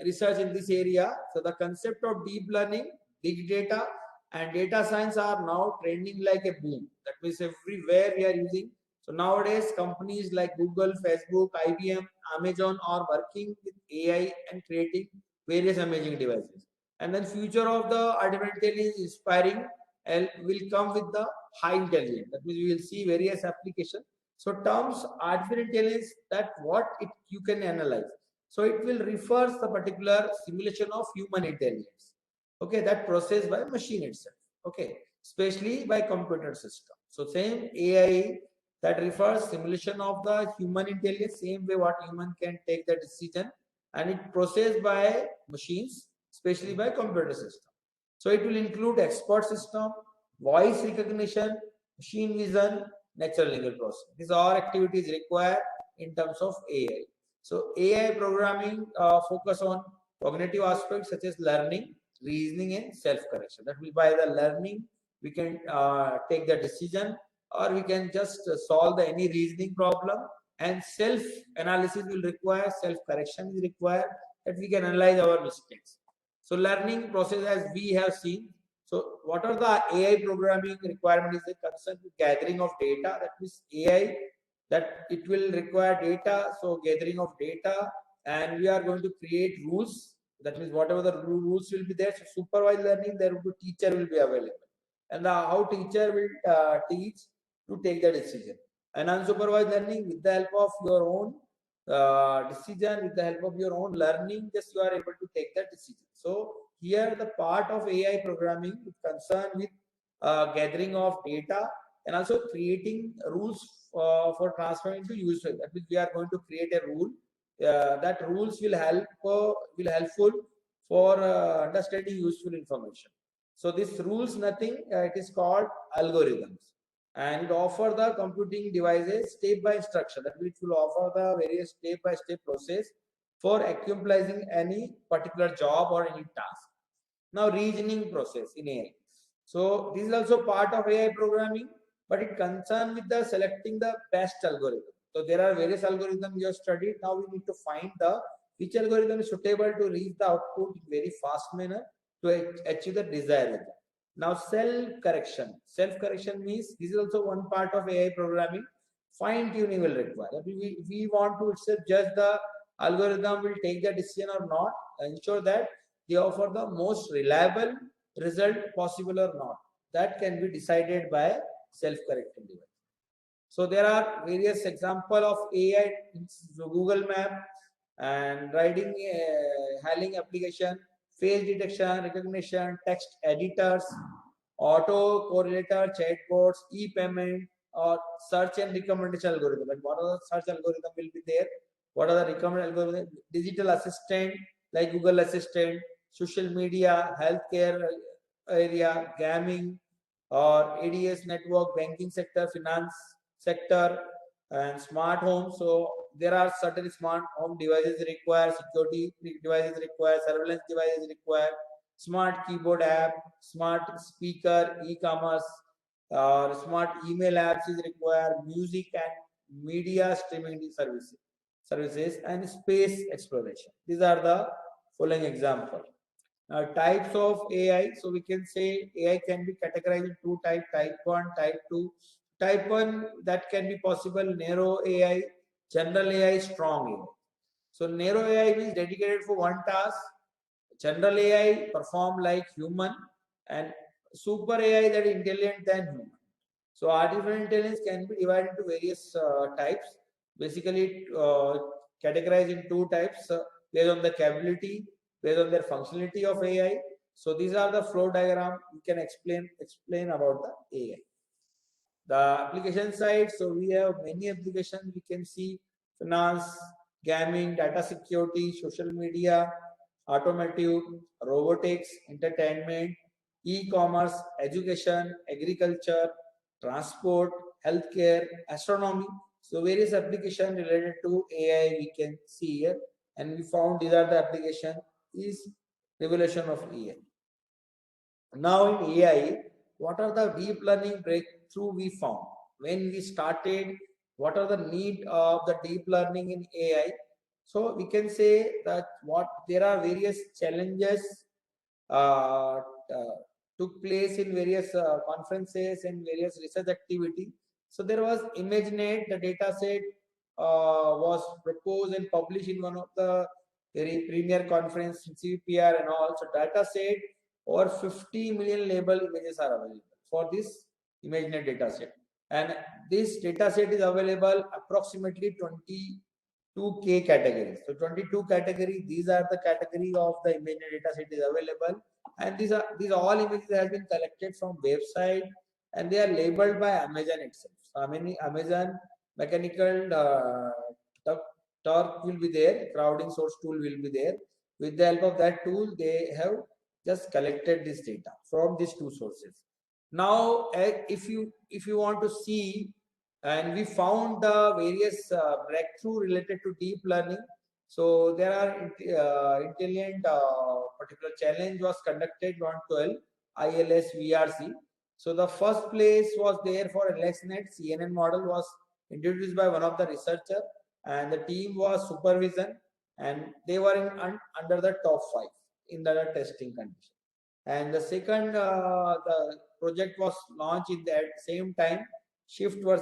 research in this area. So the concept of deep learning, big data, and data science are now trending like a boom. That means everywhere we are using. So nowadays, companies like Google, Facebook, IBM, Amazon are working with AI and creating various amazing devices. And then future of the artificial intelligence is inspiring and will come with the high intelligence. That means we will see various applications. So terms artificial intelligence, that what you can analyze. So it will refers the particular simulation of human intelligence. Okay, that process by machine itself. Okay, especially by computer system. So same AI that refers simulation of the human intelligence, same way what human can take the decision, and it processed by machines, especially by computer system. So it will include expert system, voice recognition, machine vision, natural language processing. These are activities required in terms of AI. So AI programming focus on cognitive aspects such as learning, reasoning, and self-correction. That will by the learning we can take the decision, or we can just solve any reasoning problem, and self-analysis will require, self-correction is required. that we can analyze our mistakes. So learning process, as we have seen. So what are the AI programming requirement is concerned with gathering of data. That means AI, that it will require data. So gathering of data, and we are going to create rules. That means whatever the rules will be there. So supervised learning, there will be teacher will be available, and how teacher will teach to take the decision. And unsupervised learning, with the help of your own decision, with the help of your own learning, just you are able to take that decision. So here the part of AI programming is concerned with gathering of data and also creating rules for transferring to user. That means we are going to create a rule. That rules will helpful for understanding useful information. So this rules nothing. It is called algorithms, and it offer the computing devices step by instruction. That which will offer the various step by step process for accomplishing any particular job or any task. Now reasoning process in AI. So this is also part of AI programming, but it concerned with the selecting the best algorithm. So there are various algorithms you have studied. Now we need to find the which algorithm is suitable to reach the output in very fast manner to achieve the desired result. Now self-correction. Self-correction means this is also one part of AI programming. Fine-tuning will require. We want to itself judge the algorithm will take the decision or not, ensure that they offer the most reliable result possible or not. That can be decided by self-correcting device. So there are various example of AI in Google Map and riding hailing application, face detection, recognition, text editors, auto correlator, chatbots, e-payment, or search and recommendation algorithm. Like what are the search algorithm will be there? What are the recommended algorithm? Digital assistant like Google Assistant, social media, healthcare area, gaming, or ADS network, banking sector, finance sector, and smart home. So there are certain smart home devices require, security devices require, surveillance devices require, smart keyboard app, smart speaker, e-commerce, or smart email apps is required, music and media streaming services, and space exploration. These are the following examples. Types of AI. So we can say AI can be categorized in two types: type 1, type 2. Type 1, that can be possible narrow AI, general AI, strong AI. So narrow AI means dedicated for one task. General AI perform like human, and super AI that is intelligent than human. So artificial intelligence can be divided into various types. Basically, categorized in two types based on the capability, based on their functionality of AI. So these are the flow diagram we can explain about the AI. The application side, so we have many applications. We can see finance, gaming, data security, social media, automotive, robotics, entertainment, e-commerce, education, agriculture, transport, healthcare, astronomy. So various applications related to AI we can see here, and we found these are the application is revolution of AI. Now in AI, what are the deep learning breakthrough we found? When we started, what are the need of the deep learning in AI? So we can say that what there are various challenges uh, uh, took place in various conferences and various research activity. So there was ImageNet, the data set was proposed and published in one of the very premier conference in CVPR and all. So data set over 50 million label images are available for this ImageNet data set. And this data set is available approximately 22K categories. So 22 category, these are the category of the ImageNet data set is available. And these all images have been collected from website, and they are labeled by Amazon itself. So Amazon mechanical Turk will be there, crowding source tool will be there. With the help of that tool, they have just collected this data from these two sources. Now, if you want to see, and we found the various breakthrough related to deep learning. So there are intelligent particular challenge was conducted on 12 ILS VRC. So the first place was there for LXNet CNN model was introduced by one of the researcher, and the team was supervision, and they were under the top 5 in the testing condition. And the second, the project was launched in that same time. Shift was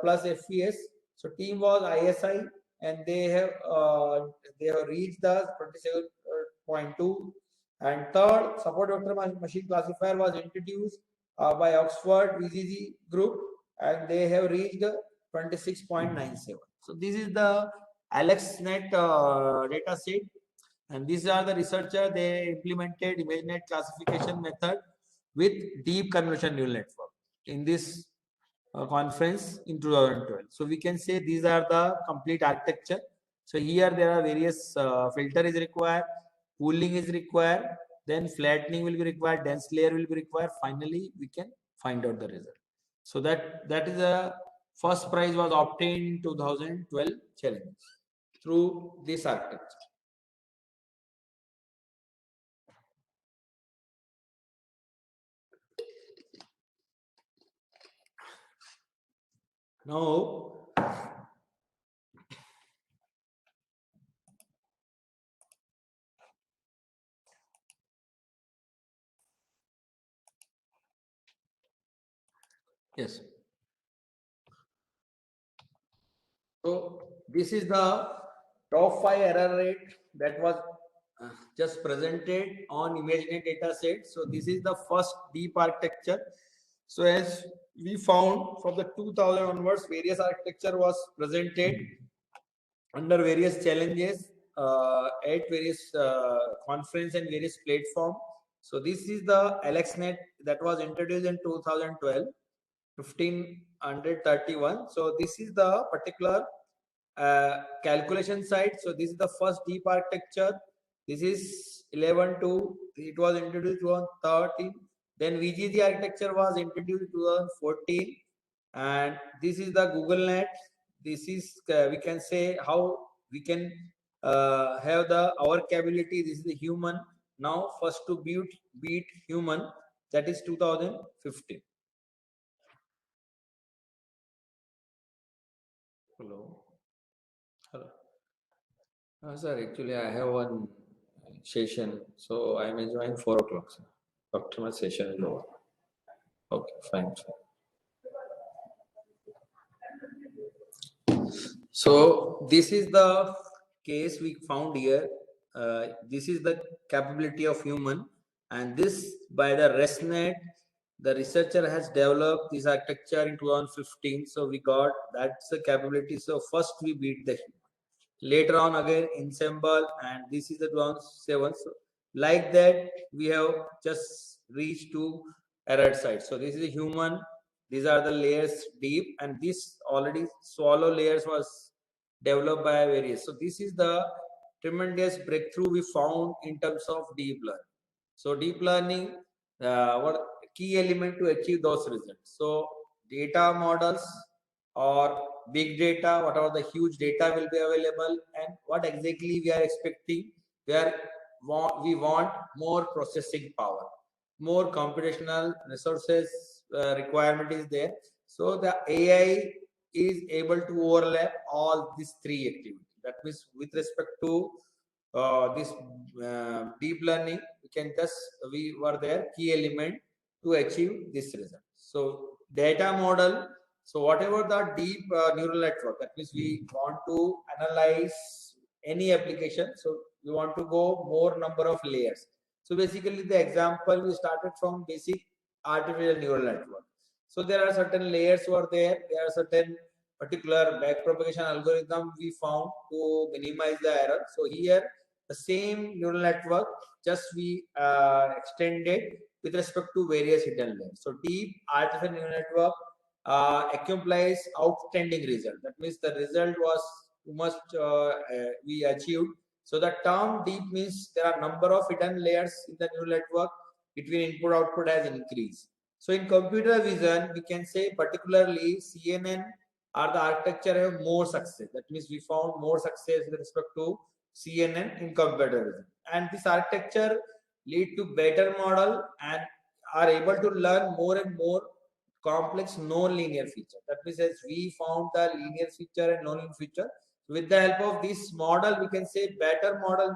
plus FES. So team was ISI, and they have reached the 27.2. And third, support vector machine classifier was introduced by Oxford VGG group, and they have reached 26.97. So this is the AlexNet data set, and these are the researchers. They implemented ImageNet classification method with deep convolution neural network in this conference in 2012. So we can say these are the complete architecture. So here there are various filter is required, pooling is required, then flattening will be required, dense layer will be required. Finally, we can find out the result. So that is a first prize was obtained in 2012 challenge through this architecture. Now, yes. So this is the top 5 error rate that was just presented on ImageNet data set. So this is the first deep architecture. So as we found from the 2000 onwards, various architecture was presented under various challenges at various conference and various platform. So this is the AlexNet that was introduced in 2012, 1531. So this is the particular calculation side. So this is the first deep architecture. This is 11.2. It was introduced in 2013. Then VGG architecture was introduced in 2014, and this is the Google Net. This is we can say how we can have the our capability. This is the human. Now first to beat human, that is 2015. Hello. Sir, actually I have one session, so I may join 4 o'clock, sir. After my session is over. Okay, fine, sir. So this is the case we found here. This is the capability of human, and this by the ResNet, the researcher has developed this architecture in 2015. So we got that's the capability. So first we beat the human. Later on again ensemble, and this is the 2007. So like that we have just reached to error side. So this is a human. These are the layers deep, and this already swallow layers was developed by various. So this is the tremendous breakthrough we found in terms of deep learning. So deep learning, what key element to achieve those results? So data models or big data, whatever the huge data will be available, and what exactly we are expecting. We want more processing power, more computational resources requirement is there. So the AI is able to overlap all these 3 activities. That means with respect to this deep learning, we were there key element to achieve this result. So data model. So whatever the deep neural network, that means we want to analyze any application. So we want to go more number of layers. So basically the example we started from basic artificial neural network. So there are certain layers were there. There are certain particular backpropagation algorithm we found to minimize the error. So here the same neural network just we extended with respect to various hidden layers. So deep artificial neural network accomplish outstanding result. That means the result was too much we achieved. So the term deep means there are number of hidden layers in the neural network between input output has increased. So in computer vision, we can say particularly CNN or the architecture have more success. That means we found more success with respect to CNN in computer vision. And this architecture lead to better model and are able to learn more and more complex non-linear feature. That means as we found the linear feature and non-linear feature, With the help of this model, we can say better model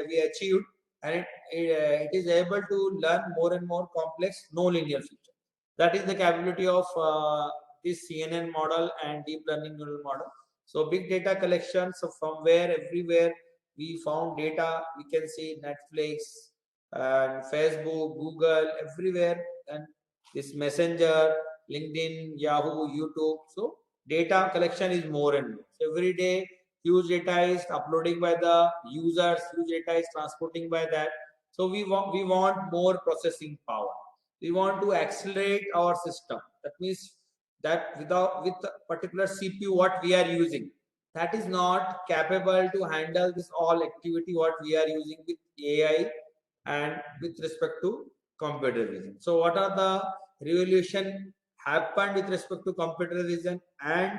we achieved, and it is able to learn more and more complex non-linear feature. That is the capability of this CNN model and deep learning neural model. So big data collection, so from where everywhere we found data, we can see Netflix and Facebook, Google, everywhere, and this Messenger, LinkedIn, Yahoo, YouTube. So data collection is more and more. So every day, huge data is uploading by the users, huge data is transporting by that. So we want more processing power. We want to accelerate our system. That means that with a particular CPU what we are using, that is not capable to handle this all activity what we are using with AI and with respect to computer vision. So what are the revolution happened with respect to computer vision and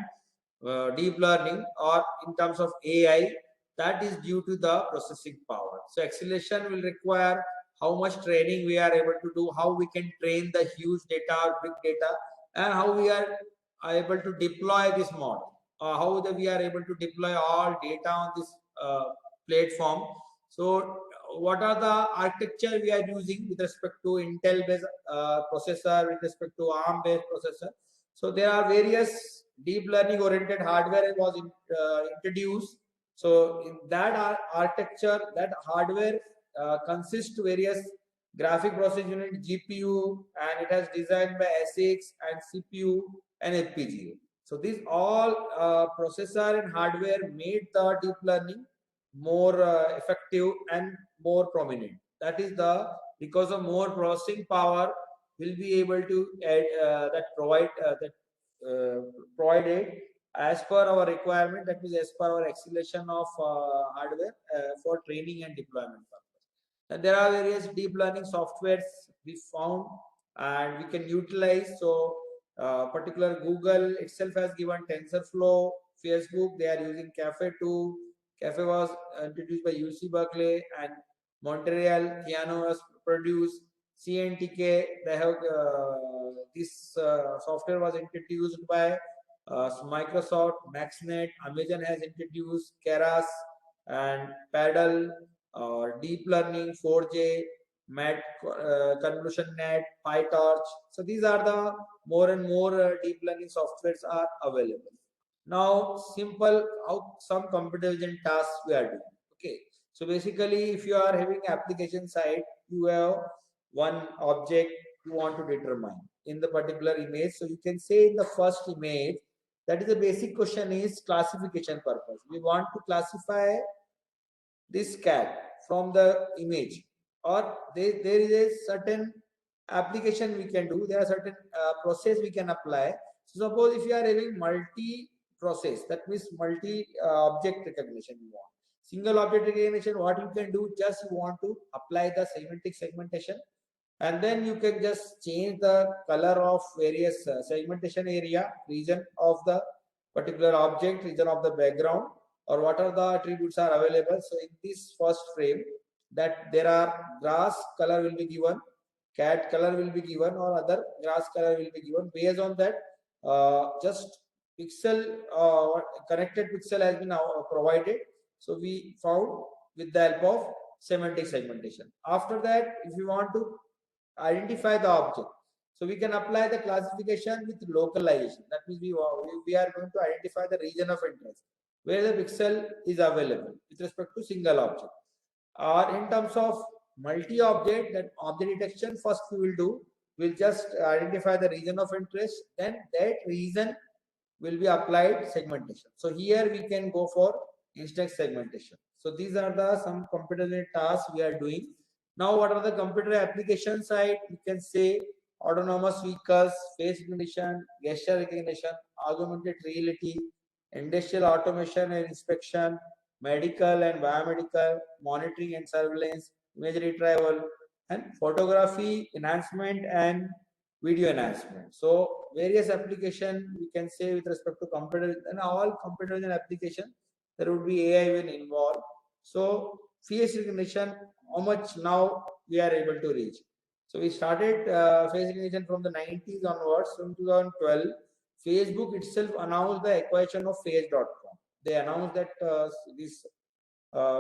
deep learning or in terms of AI? That is due to the processing power. So acceleration will require how much training we are able to do, how we can train the huge data or big data, and how we are able to deploy this model, how we are able to deploy all data on this platform. So what are the architecture we are using with respect to Intel based processor, with respect to ARM based processor? So there are various deep learning oriented hardware was introduced. So in that architecture, that hardware consists various graphic processing unit, GPU, and it has designed by ASICs and CPU and FPGA. So these all processor and hardware made the deep learning more effective and more prominent. That is the because of more processing power, will be able to add, provide it as per our requirement. That is as per our acceleration of hardware for training and deployment purpose. And there are various deep learning softwares we found and we can utilize. So particular Google itself has given TensorFlow. Facebook, they are using Cafe 2. Cafe was introduced by UC Berkeley, and Montreal Piano was produced. CNTK, they have this software was introduced by Microsoft, MaxNet. Amazon has introduced Keras and Paddle, Deep Learning, 4J, Mat, Convolution Net, PyTorch. So these are the more and more deep learning softwares are available. Now, simple how some computer vision tasks we are doing. Okay, so basically, if you are having application side, you have one object you want to determine in the particular image. So you can say in the first image, that is the basic question is classification purpose. We want to classify this cat from the image, or there is a certain application we can do. There are certain process we can apply. So suppose if you are having multi process, that means multi object recognition you want. Single object recognition, what you can do, just you want to apply the semantic segmentation, and then you can just change the color of various segmentation area, region of the particular object, region of the background, or what are the attributes are available. So in this first frame, that there are grass color will be given, cat color will be given, or other grass color will be given. Based on that, just pixel connected pixel has been provided. So we found with the help of semantic segmentation. After that, if you want to identify the object, so we can apply the classification with localization. That means we are going to identify the region of interest where the pixel is available with respect to single object. Or in terms of multi-object, that object detection, first we will do, we'll just identify the region of interest, then that region will be applied segmentation. So here we can go for instance segmentation. So these are the some computer tasks we are doing. Now, what are the computer application side? You can say autonomous vehicles, face recognition, gesture recognition, augmented reality, industrial automation and inspection, medical and biomedical, monitoring and surveillance, image retrieval, and photography enhancement and video enhancement. So various application we can say with respect to computer and all computer vision application, there would be AI will involved. So face recognition, how much now we are able to reach. So we started face recognition from the 90s onwards. From 2012, Facebook itself announced the acquisition of face.com. they announced that this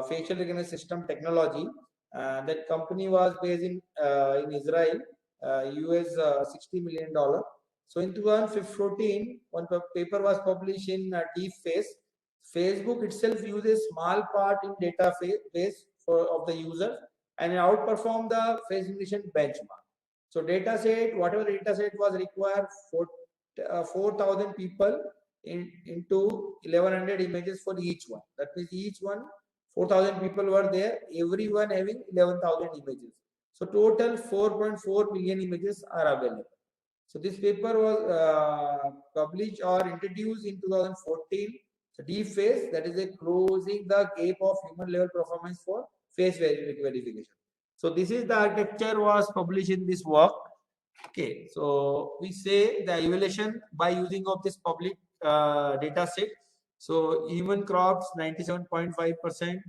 facial recognition system technology. That company was based in Israel, US $60 million. So in 2014, one paper was published in Deep Face. Facebook itself uses small part in database of the user and outperform the face recognition benchmark. So data set, whatever data set was required for 4,000 people into 1100 images for each one. That means each one 4,000 people were there, everyone having 11,000 images. So total 4.4 million images are available. So this paper was published or introduced in 2014. So deep face, that is a closing the gap of human level performance for face verification. So this is the architecture was published in this work. Okay, so we say the evaluation by using of this public data set. So human crops 97.5%,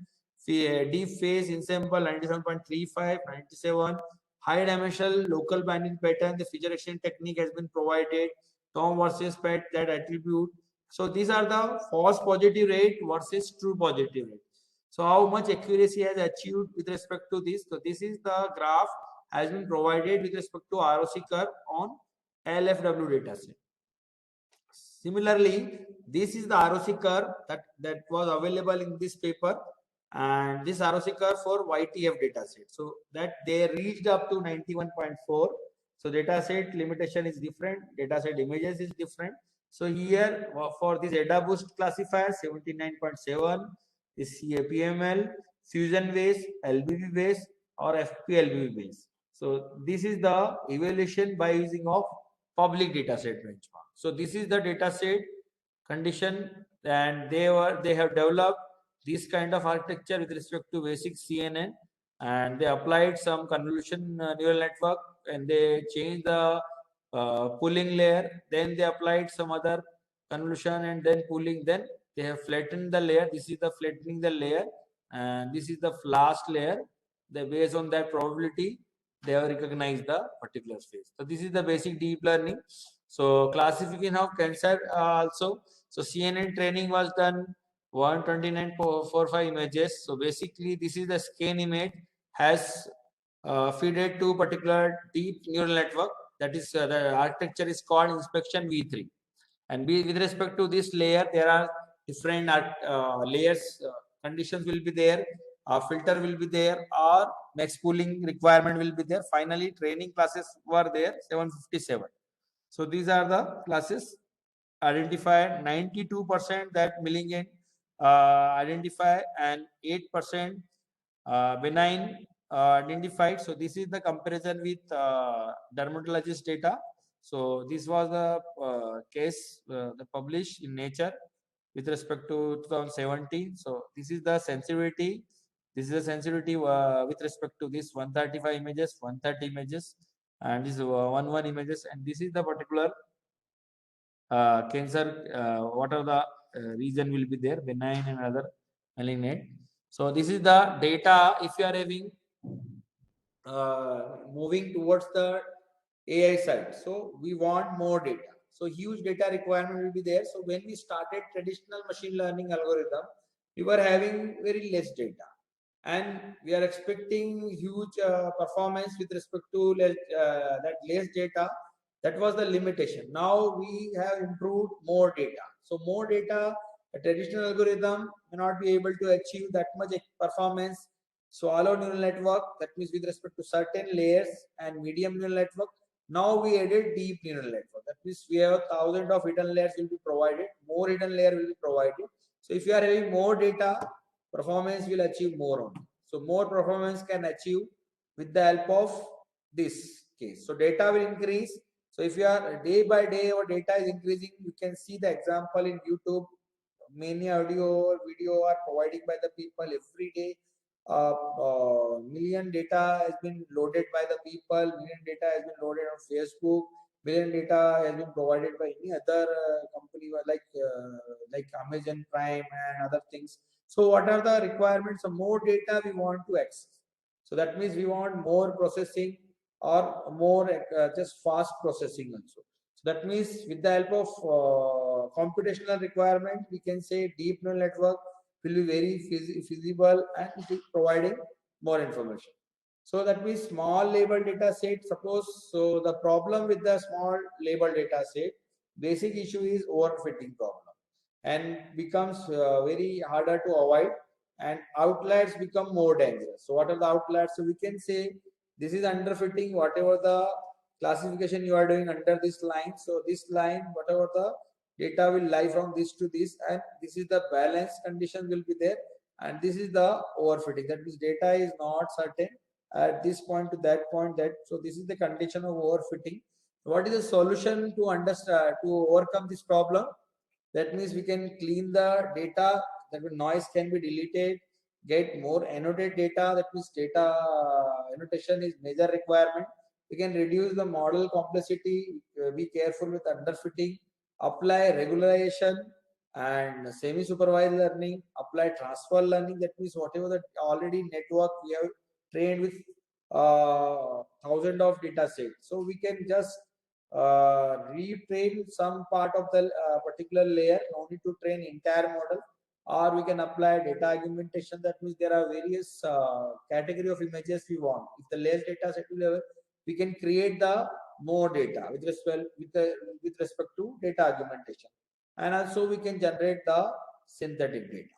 deep face ensemble 97.35, 97. High dimensional local binding pattern, the feature exchange technique has been provided. Tom versus Pet, that attribute. So these are the false positive rate versus true positive rate. So how much accuracy has achieved with respect to this? So this is the graph has been provided with respect to ROC curve on LFW dataset. Similarly, this is the ROC curve that was available in this paper, and this ROC curve for YTF dataset. So that they reached up to 91.4. So dataset limitation is different, dataset images is different. So here for this AdaBoost classifier 79.7, this PML, fusion base, LBB base, or FPLBB base. So this is the evaluation by using of public dataset benchmark. So this is the dataset condition, and they have developed this kind of architecture with respect to basic CNN, and they applied some convolution neural network, and they changed the pooling layer. Then they applied some other convolution and then pooling. Then they have flattened the layer. This is the flattening the layer, and this is the last layer. They based on that probability, they have recognized the particular space. So this is the basic deep learning. So classification of cancer also. So CNN training was done 129.45 images. So basically this is the scan image has fed it to particular deep neural network. That is the architecture is called inspection V3. And with respect to this layer, there are different layers. Conditions will be there. Filter will be there, or max pooling requirement will be there. Finally, training classes were there, 757. So these are the classes identified. 92% that malignant identify, and 8% benign identified. So this is the comparison with dermatologist data. So this was the case published in Nature with respect to 2017. So this is the sensitivity. This is the sensitivity with respect to this 135 images, 130 images, and this 11 images, and this is the particular cancer. What are the region will be there, benign and other malignant. So this is the data. If you are having moving towards the AI side, so we want more data. So huge data requirement will be there. So when we started traditional machine learning algorithm, we were having very less data, and we are expecting huge performance with respect to that less data. That was the limitation. Now we have improved more data. So more data, a traditional algorithm may not be able to achieve that much performance. Swallow neural network, that means with respect to certain layers, and medium neural network. Now we added deep neural network. That means we have thousands of hidden layers will be provided. More hidden layer will be provided. So if you are having more data, performance will achieve more on. So more performance can achieve with the help of this case. So data will increase. So if you are day by day our data is increasing, you can see the example in YouTube. Many audio or video are providing by the people every day. Million data has been loaded by the people. Million data has been loaded on Facebook. Million data has been provided by any other company like Amazon Prime and other things. So what are the requirements? So more data we want to access. So that means we want more processing or more just fast processing also. So that means with the help of computational requirement, we can say deep neural network will be very feasible and it is providing more information. So that means small label data set, suppose, so the problem with the small label data set, basic issue is overfitting problem and becomes very harder to avoid, and outliers become more dangerous. So what are the outliers? So we can say this is underfitting, whatever the classification you are doing under this line. So this line, whatever the data will lie from this to this, and this is the balance condition will be there, and this is the overfitting. That means data is not certain at this point to that point. That so this is the condition of overfitting. What is the solution to understand to overcome this problem? That means we can clean the data, that noise can be deleted, get more annotated data. That means data annotation is major requirement. We can reduce the model complexity, be careful with underfitting, apply regularization and semi-supervised learning, apply transfer learning. That means whatever the already network we have trained with thousands of data sets. So we can just retrain some part of the particular layer, no need to train entire model, or we can apply data argumentation. That means there are various category of images we want. If the less data set level, we can create the more data with respect to data argumentation, and also we can generate the synthetic data.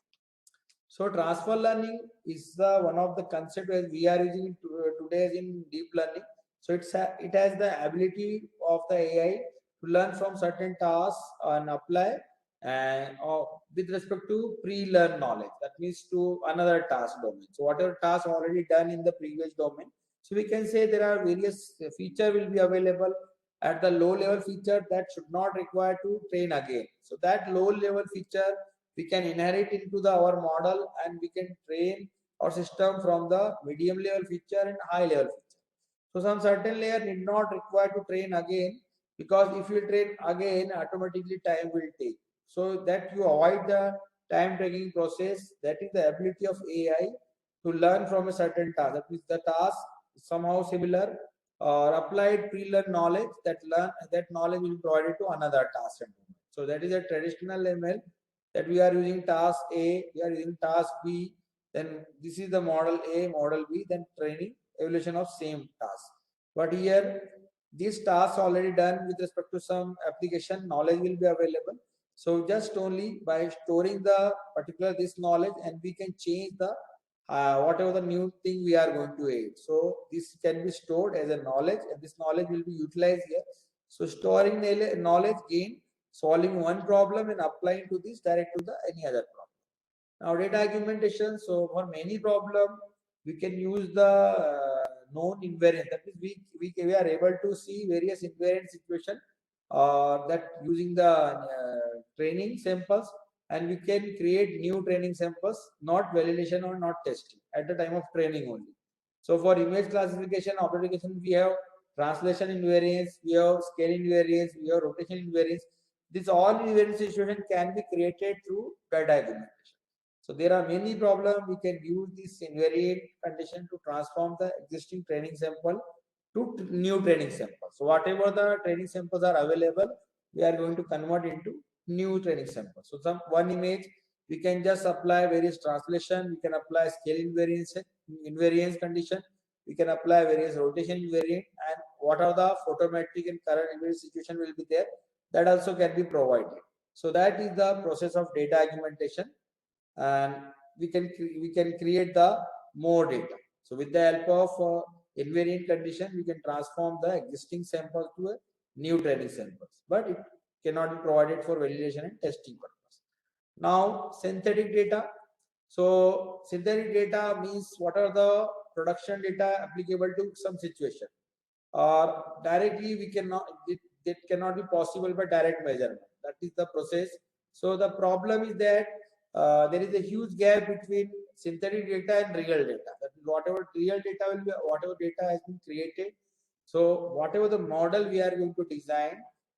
So transfer learning is the one of the concept where we are using today in deep learning. So it has the ability of the AI to learn from certain tasks and apply and with respect to pre-learned knowledge. That means to another task domain. So whatever task already done in the previous domain. So we can say there are various feature will be available at the low level feature that should not require to train again. So that low level feature we can inherit into our model, and we can train our system from the medium level feature and high level feature. So some certain layer need not require to train again, because if you train again, automatically time will take. So that you avoid the time taking process. That is the ability of AI to learn from a certain task. That means the task is somehow similar or applied pre-learned knowledge, that knowledge will be provided to another task. So that is a traditional ML, that we are using task A, we are using task B, then this is the model A, model B, then training, evaluation of same task. But here, these tasks already done with respect to some application, knowledge will be available. So just only by storing the particular this knowledge, and we can change the whatever the new thing we are going to add. So this can be stored as a knowledge, and this knowledge will be utilized here. So storing knowledge gain, solving one problem and applying to this direct to the any other problem. Now data argumentation. So for many problem, we can use the known invariant. That means we are able to see various invariant situation that using the training samples, and we can create new training samples, not validation or not testing at the time of training only. So for image classification authentication, we have translation invariance, we have scale invariance, we have rotation invariance. This all invariant situation can be created through data argumentation. So there are many problems. We can use this invariant condition to transform the existing training sample to new training samples. So whatever the training samples are available, we are going to convert into new training samples. So some one image, we can just apply various translation, we can apply scale invariance condition, we can apply various rotation invariant, and what are the photometric and current invariant situation will be there, that also can be provided. So that is the process of data argumentation, and we can create the more data. So with the help of invariant condition, we can transform the existing samples to a new training samples, but it cannot be provided for validation and testing purpose. Now synthetic data. So synthetic data means what are the production data applicable to some situation, or directly we cannot, it cannot be possible by direct measurement. That is the process. So the problem is that there is a huge gap between synthetic data and real data. That is, whatever real data will be, whatever data has been created. So whatever the model we are going to design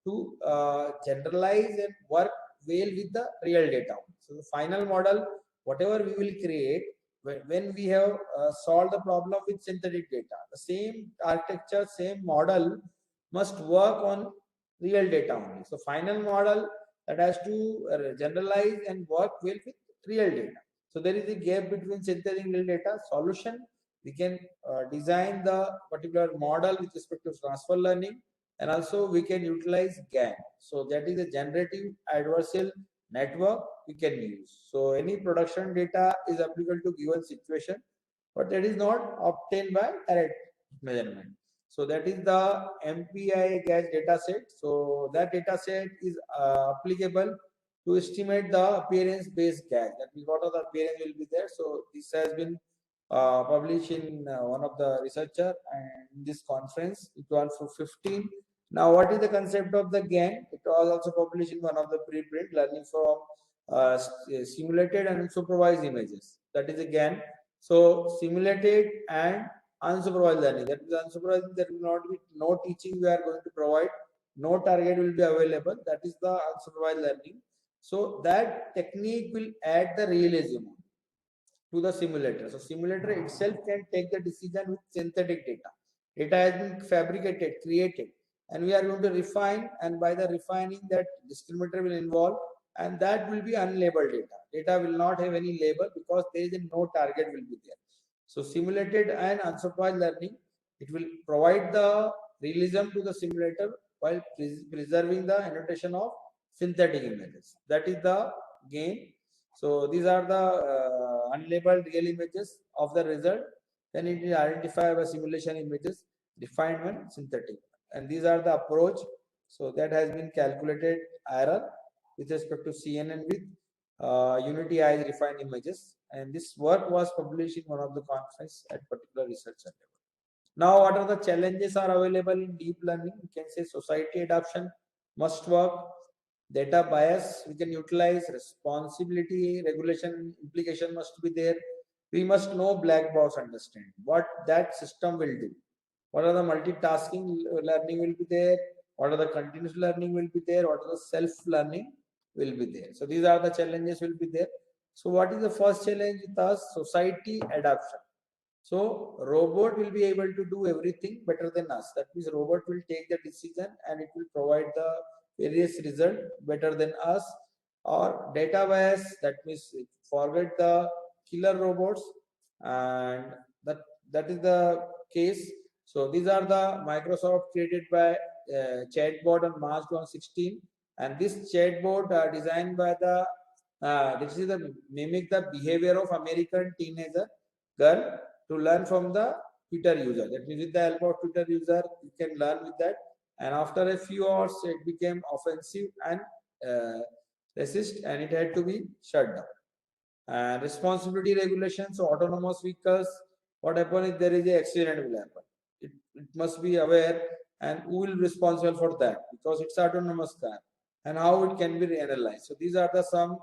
to generalize and work well with the real data. So the final model, whatever we will create, when we have solved the problem with synthetic data, the same architecture, same model must work on real data only. So final model that has to generalize and work well with real data. So there is a gap between synthetic real data solution. We can design the particular model with respect to transfer learning, and also we can utilize GAN. So that is a generative adversarial network we can use. So any production data is applicable to given situation, but that is not obtained by direct measurement. So that is the MPI gas data set. So that data set is applicable to estimate the appearance based gas. That means what are the appearance will be there. So this has been published in one of the researcher and in this conference it was for 15. Now what is the concept of the GAN? It was also published in one of the preprint learning from simulated and unsupervised images. That is a GAN. So simulated and unsupervised learning. That is unsupervised. There will not be no teaching we are going to provide. No target will be available. That is the unsupervised learning. So that technique will add the realism to the simulator. So simulator itself can take the decision with synthetic data. Data has been fabricated, created, and we are going to refine, and by the refining that discriminator will involve, and that will be unlabeled data. Data will not have any label because there is no target will be there. So simulated and unsupervised learning, it will provide the realism to the simulator while preserving the annotation of synthetic images. That is the gain. So these are the unlabeled real images of the result. Then it is identified by simulation images, defined one synthetic. And these are the approach. So that has been calculated error with respect to CNN with unity eyes refined images. And this work was published in one of the conference at particular research center. Now, what are the challenges are available in deep learning? We can say society adoption must work, data bias we can utilize, responsibility regulation implication must be there. We must know black box understand what that system will do. What are the multitasking learning will be there? What are the continuous learning will be there? What are the self learning will be there? So these are the challenges will be there. So what is the first challenge with us? Society adoption. So robot will be able to do everything better than us. That means robot will take the decision and it will provide the various result better than us. Or data bias, that means forget the killer robots, and that is the case. So these are the Microsoft created by chatbot on March 2016, and this chatbot designed by the this is the mimic the behavior of American teenager girl to learn from the Twitter user. That means with the help of Twitter user, you can learn with that. And after a few hours, it became offensive and racist, and it had to be shut down. And responsibility regulation, so autonomous vehicles, what happens if there is an accident will happen? It must be aware, and who will be responsible for that, because it's autonomous car, and how it can be analyzed. So these are the some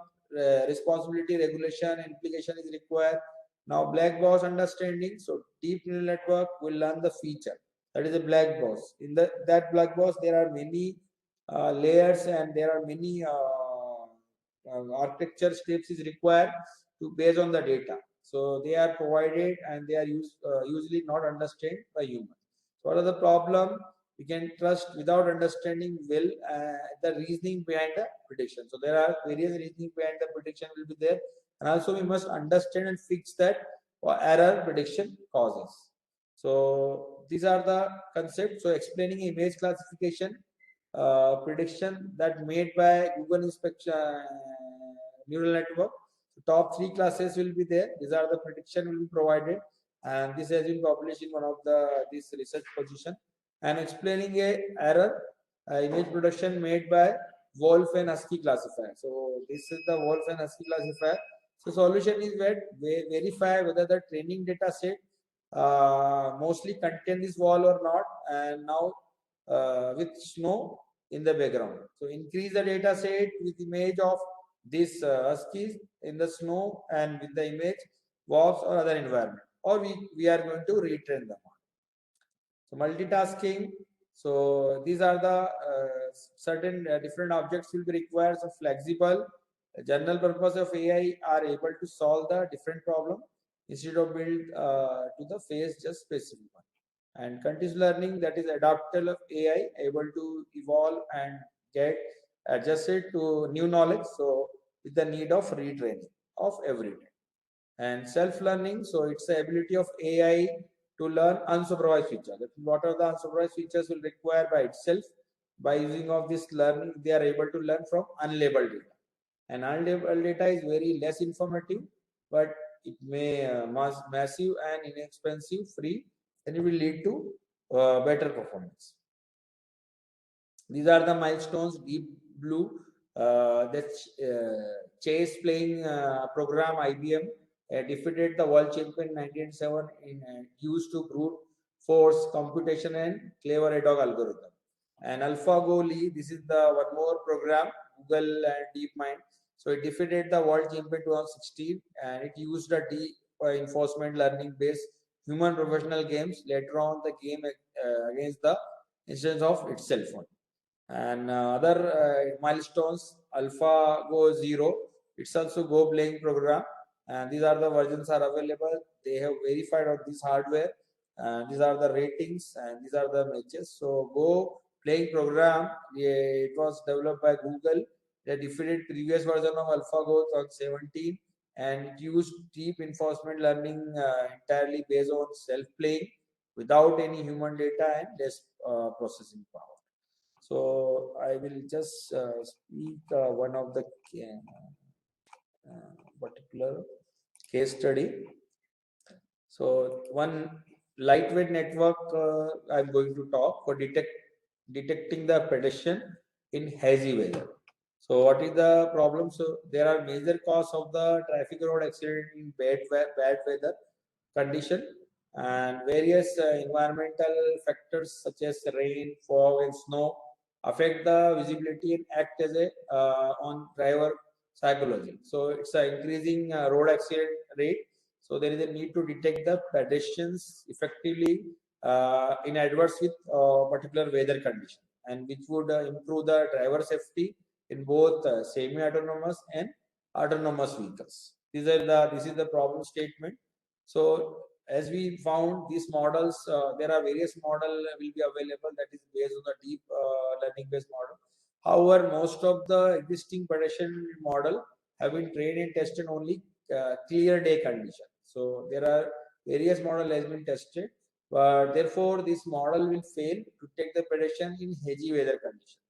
responsibility regulation implication is required. Now black box understanding, so deep neural network will learn the feature, that is a black box. In that black box there are many layers, and there are many architecture steps is required to based on the data. So they are provided and they are usually not understood by humans. So what are the problem? We can trust without understanding well the reasoning behind the prediction. So there are various reasoning behind the prediction will be there, and also we must understand and fix that error prediction causes. So these are the concepts. So explaining image classification prediction that made by Google inspection neural network. So top three classes will be there. These are the prediction will be provided, and this has been published in one of the this research position. And explaining a error image production made by Wolf and Husky classifier. So this is the Wolf and Husky classifier. So solution is that verify whether the training data set mostly contain this wall or not, and now with snow in the background. So increase the data set with image of these huskies in the snow and with the image wolves or other environment, or we are going to retrain them. So multitasking. So these are the certain different objects will be required. So flexible. General purpose of AI are able to solve the different problem instead of build to the face just specific one. And continuous learning, that is adaptable of AI, able to evolve and get adjusted to new knowledge. So with the need of retraining of every day. And self-learning, so it's the ability of AI to learn unsupervised features. What are the unsupervised features will require by itself. By using of this learning, they are able to learn from unlabeled data. And unlabeled data is very less informative, but it may massive and inexpensive, free, and it will lead to better performance. These are the milestones. Deep Blue, the chess playing program IBM defeated the world champion in 1907 in used to brute force computation and clever ADOG algorithm. And AlphaGo Lee, this is the one more program, Google and DeepMind. So it defeated the world champion 2016, and it used a deep enforcement learning based human professional games. Later on, the game against the instance of itself. And other milestones, Alpha Go Zero, it's also Go playing program, and these are the versions are available. They have verified on this hardware, and these are the ratings, and these are the matches. So Go playing program, it was developed by Google. They defeated previous version of AlphaGo on 17, and it used deep enforcement learning entirely based on self-playing without any human data and less processing power. So I will just speak one of the particular case study. So one lightweight network I'm going to talk for detecting the pedestrian in hazy weather. So what is the problem? So there are major causes of the traffic road accident in bad weather condition, and various environmental factors such as rain, fog, and snow affect the visibility and act as a on driver psychology. So it's an increasing road accident rate. So there is a need to detect the pedestrians effectively in adverse with particular weather condition, and which would improve the driver safety in both semi-autonomous and autonomous vehicles. This is the problem statement. So as we found these models, there are various model will be available that is based on the deep learning based model. However, most of the existing pedestrian model have been trained and tested only clear day condition. So there are various model has been tested, but therefore this model will fail to take the pedestrian in hazy weather condition.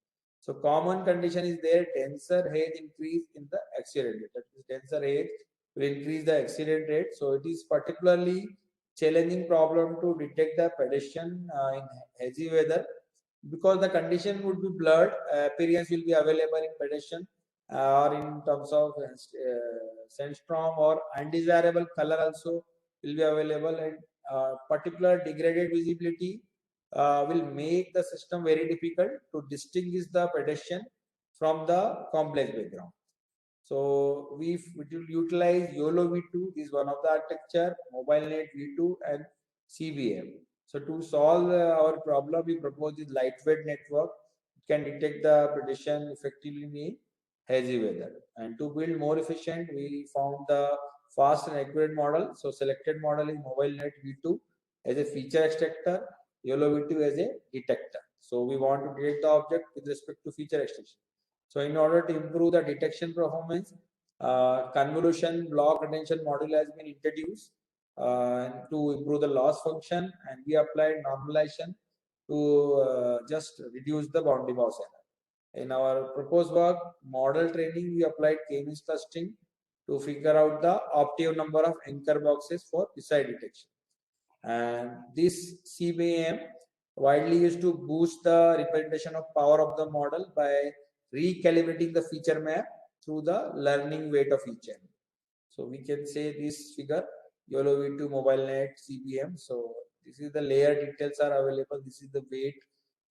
So common condition is there, denser haze increase in the accident rate. That is, denser haze will increase the accident rate. So it is particularly challenging problem to detect the pedestrian in hazy weather, because the condition would be blurred, appearance will be available in pedestrian or in terms of sandstorm or undesirable color also will be available, and particular degraded visibility will make the system very difficult to distinguish the pedestrian from the complex background. So we will utilize YOLO V2, this is one of the architecture, MobileNet V2 and CBM. So to solve our problem, we propose this lightweight network. It can detect the pedestrian effectively in hazy weather. And to build more efficient, we found the fast and accurate model. So selected model is MobileNet V2 as a feature extractor, YOLO V2 as a detector. So we want to detect the object with respect to feature extraction. So in order to improve the detection performance, convolution block retention module has been introduced to improve the loss function, and we applied normalization to just reduce the boundary box error. In our proposed work, model training, we applied k-means clustering to figure out the optimum number of anchor boxes for precise detection. And this CBM widely used to boost the representation of power of the model by recalibrating the feature map through the learning weight of each channel. So we can say this figure YOLO V2 MobileNet CBM. So this is the layer details are available. This is the weight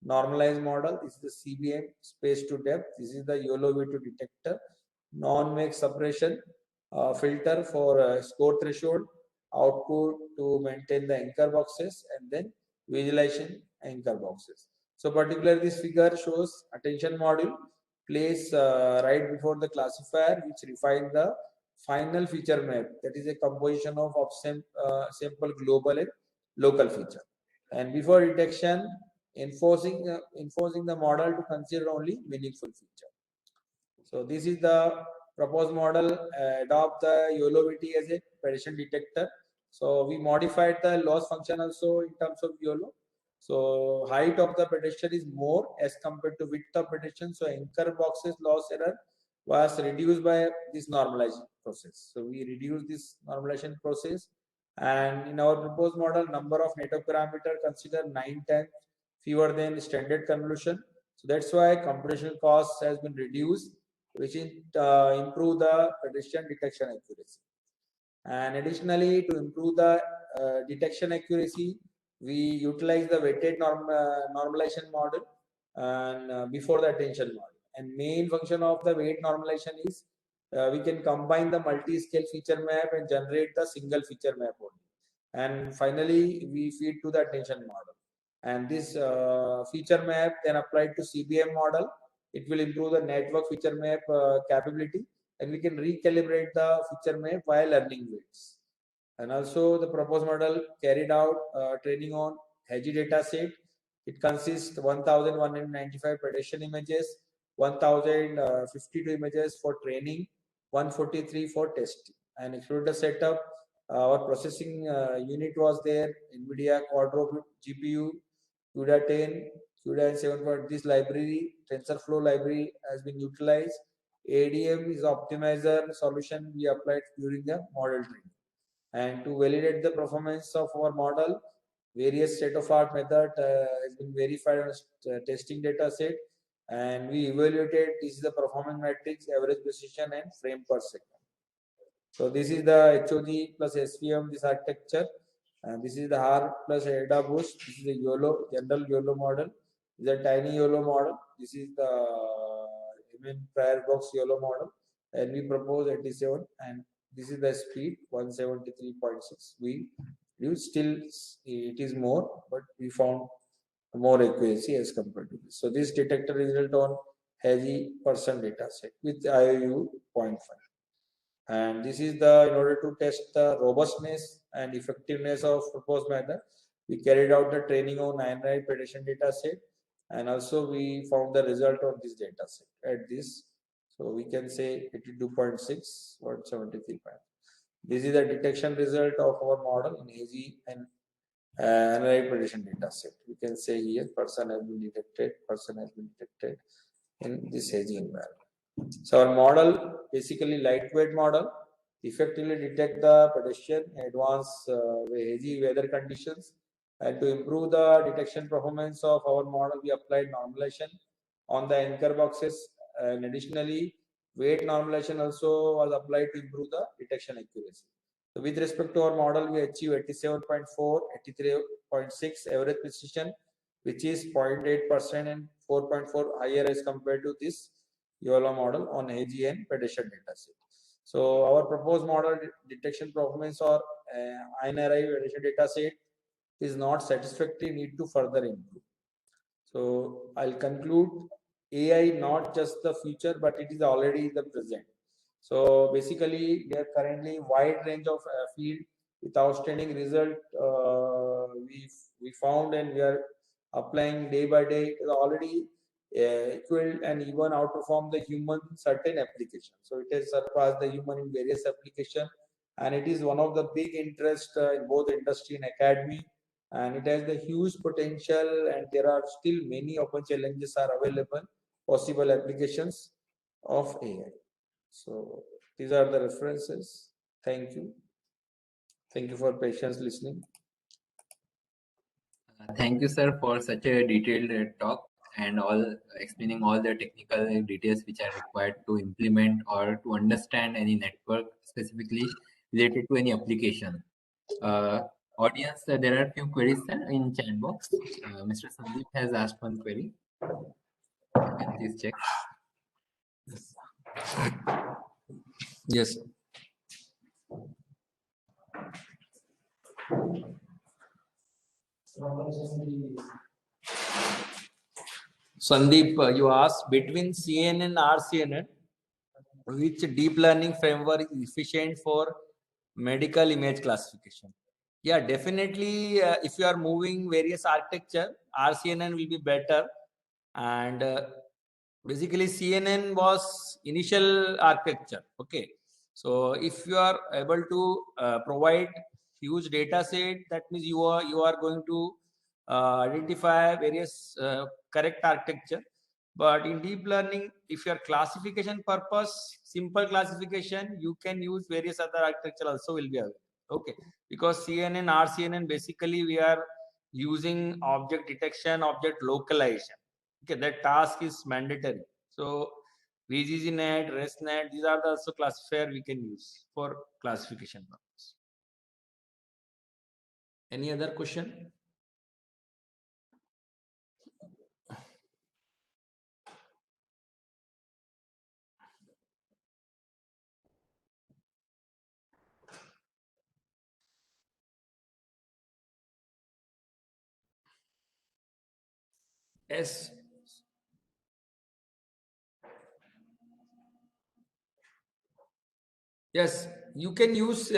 normalized model. This is the CBM space to depth. This is the YOLO V2 detector, non-make suppression filter for score threshold, output to maintain the anchor boxes, and then visualization anchor boxes. So particularly this figure shows attention module placed right before the classifier, which refine the final feature map, that is a composition of sample global and local feature. And before detection, enforcing the model to consider only meaningful feature. So this is the proposed model. Adopt the YOLOVT as a pedestrian detector. So we modified the loss function also in terms of YOLO. So height of the pedestrian is more as compared to width of pedestrian. So anchor boxes loss error was reduced by this normalization process. So we reduced this normalization process, and in our proposed model, number of network parameter consider 9 times fewer than standard convolution. So that's why computational cost has been reduced, which improve the pedestrian detection accuracy. And additionally, to improve the detection accuracy, we utilize the weighted normalization model and before the attention model. And main function of the weight normalization is we can combine the multi-scale feature map and generate the single feature map only. And finally, we feed to the attention model. And this feature map then applied to CBM model, it will improve the network feature map capability, and we can recalibrate the feature map while learning weights. And also the proposed model carried out training on Haji data set. It consists 1,195 pedestrian images, 1,052 images for training, 143 for testing. And exclude the setup, our processing unit was there, NVIDIA Quadro GPU, CUDA 10, CUDA 7 for this library, TensorFlow library has been utilized. ADM is optimizer solution we applied during the model training. And to validate the performance of our model, various state-of-art method has been verified on testing data set, and we evaluated this is the performance matrix, average precision, and frame per second. So this is the HOG plus SVM, this architecture, and this is the HAR plus ADA boost. This is the YOLO, general YOLO model. This is a tiny YOLO model. This is the prior box YOLO model, and we propose 87, and this is the speed 173.6. We use still it is more, but we found more accuracy as compared to this. So this detector result on Haji person data set with IOU 0.5. And this is the, in order to test the robustness and effectiveness of proposed method, we carried out the training on INRI prediction data set, and also we found the result of this data set at this. So we can say 82.6 or 73. This is the detection result of our model in AG and INRI prediction data set. We can say here person has been detected in this AG environment. So our model, basically lightweight model, effectively detect the pedestrian advanced hazy weather conditions. And to improve the detection performance of our model, we applied normalization on the anchor boxes. And additionally, weight normalization also was applied to improve the detection accuracy. So with respect to our model, we achieve 87.4, 83.6 average precision, which is 0.8% and 4.4 higher as compared to this YOLO model on AGN pedestrian dataset. So our proposed model detection performance or INRI pedestrian dataset is not satisfactory, need to further improve. So I'll conclude, AI not just the future, but it is already the present. So basically, we have currently wide range of field with outstanding result. We found, and we are applying day by day. It is already equal and even outperform the human in certain applications. So it has surpassed the human in various applications, and it is one of the big interest in both industry and academy. And it has the huge potential, and there are still many open challenges are available, possible applications of AI. So these are the references. Thank you. Thank you for patience listening. Thank you, sir, for such a detailed talk and all explaining all the technical details which are required to implement or to understand any network specifically related to any application. Audience, there are a few queries in chat box. Mr. Sandeep has asked one query. You can please check. Yes. Sandeep, you asked between CNN and Rcnn, which deep learning framework is efficient for medical image classification? Yeah, definitely. If you are moving various architecture, Rcnn will be better. And basically, CNN was initial architecture. Okay, so if you are able to provide huge data set, that means you are going to identify various correct architecture. But in deep learning, if your classification purpose, simple classification, you can use various other architecture also will be available. Okay, because CNN, Rcnn, basically we are using object detection, object localization. Okay, that task is mandatory. So VGGNet, ResNet, these are the also classifier we can use for classification purpose. Any other question? Yes. Yes, you can use,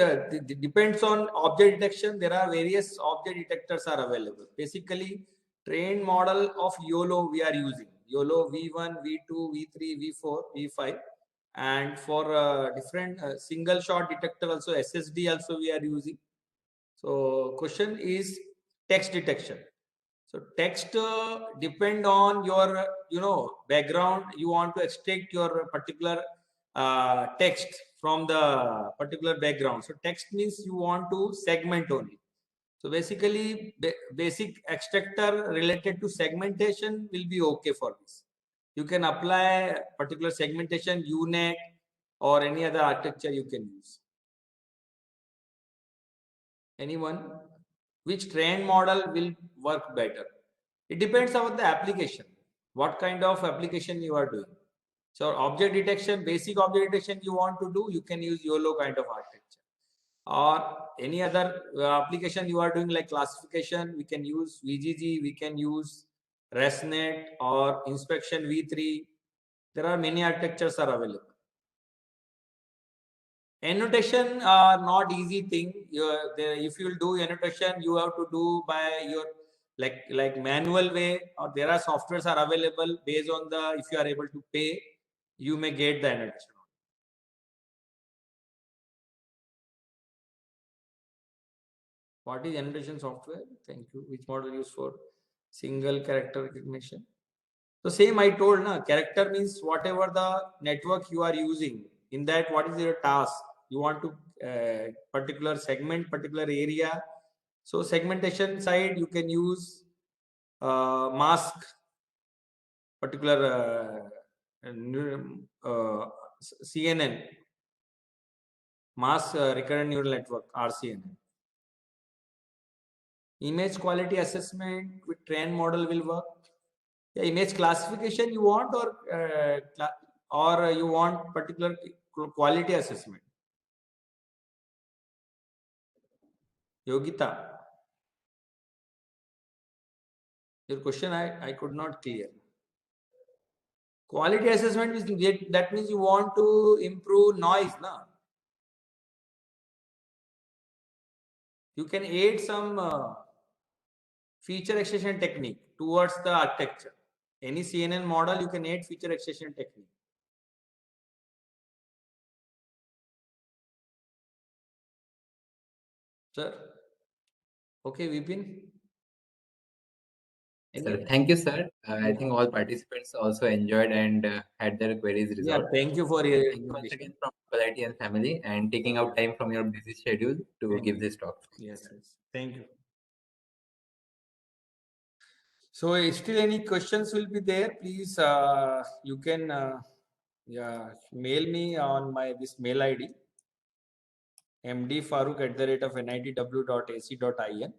depends on object detection. There are various object detectors are available. Basically, trained model of YOLO we are using. YOLO V1, V2, V3, V4, V5. And for different single shot detector also, SSD also we are using. So question is text detection. So text depend on your background. You want to extract your particular text from the particular background. So text means you want to segment only. So basically, basic extractor related to segmentation will be okay for this. You can apply particular segmentation, UNet or any other architecture you can use. Anyone? Which trained model will work better? It depends on the application. What kind of application you are doing. So object detection, basic object detection you want to do, you can use YOLO kind of architecture. Or any other application you are doing like classification, we can use VGG, we can use ResNet or inspection V3. There are many architectures are available. Annotation are not easy thing. If you will do annotation, you have to do by your like manual way, or there are softwares are available based on the, if you are able to pay, you may get the annotation. What is annotation software? Thank you. Which model used for single character recognition? So same I told, na, character means whatever the network you are using. In that, what is your task? You want to particular segment, particular area. So segmentation side, you can use mask, particular CNN, mass recurrent neural network, Rcnn. Image quality assessment with trained model will work. Yeah, image classification you want, or you want particular quality assessment? Yogita, your question I could not clear. Quality assessment is that means you want to improve noise, na? You can add some feature extraction technique towards the architecture. Any CNN model, you can add feature extraction technique. Sir, okay, Vipin. Sir, thank you, sir. I think all participants also enjoyed and had their queries Yeah, resolved. thank you for your Thank you once again from Polity and Family and taking out time from your busy schedule to give this talk. Yes, thank you. So, still any questions will be there? Please, you can mail me on my this mail ID mdfarooq@nitw.ac.in.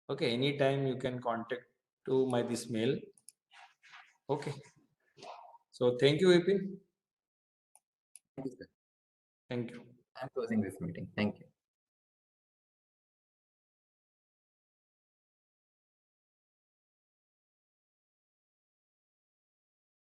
Okay, anytime you can contact to my this mail. Okay. So thank you, Vipin. Thank you, sir. Thank you. I'm closing this meeting. Thank you.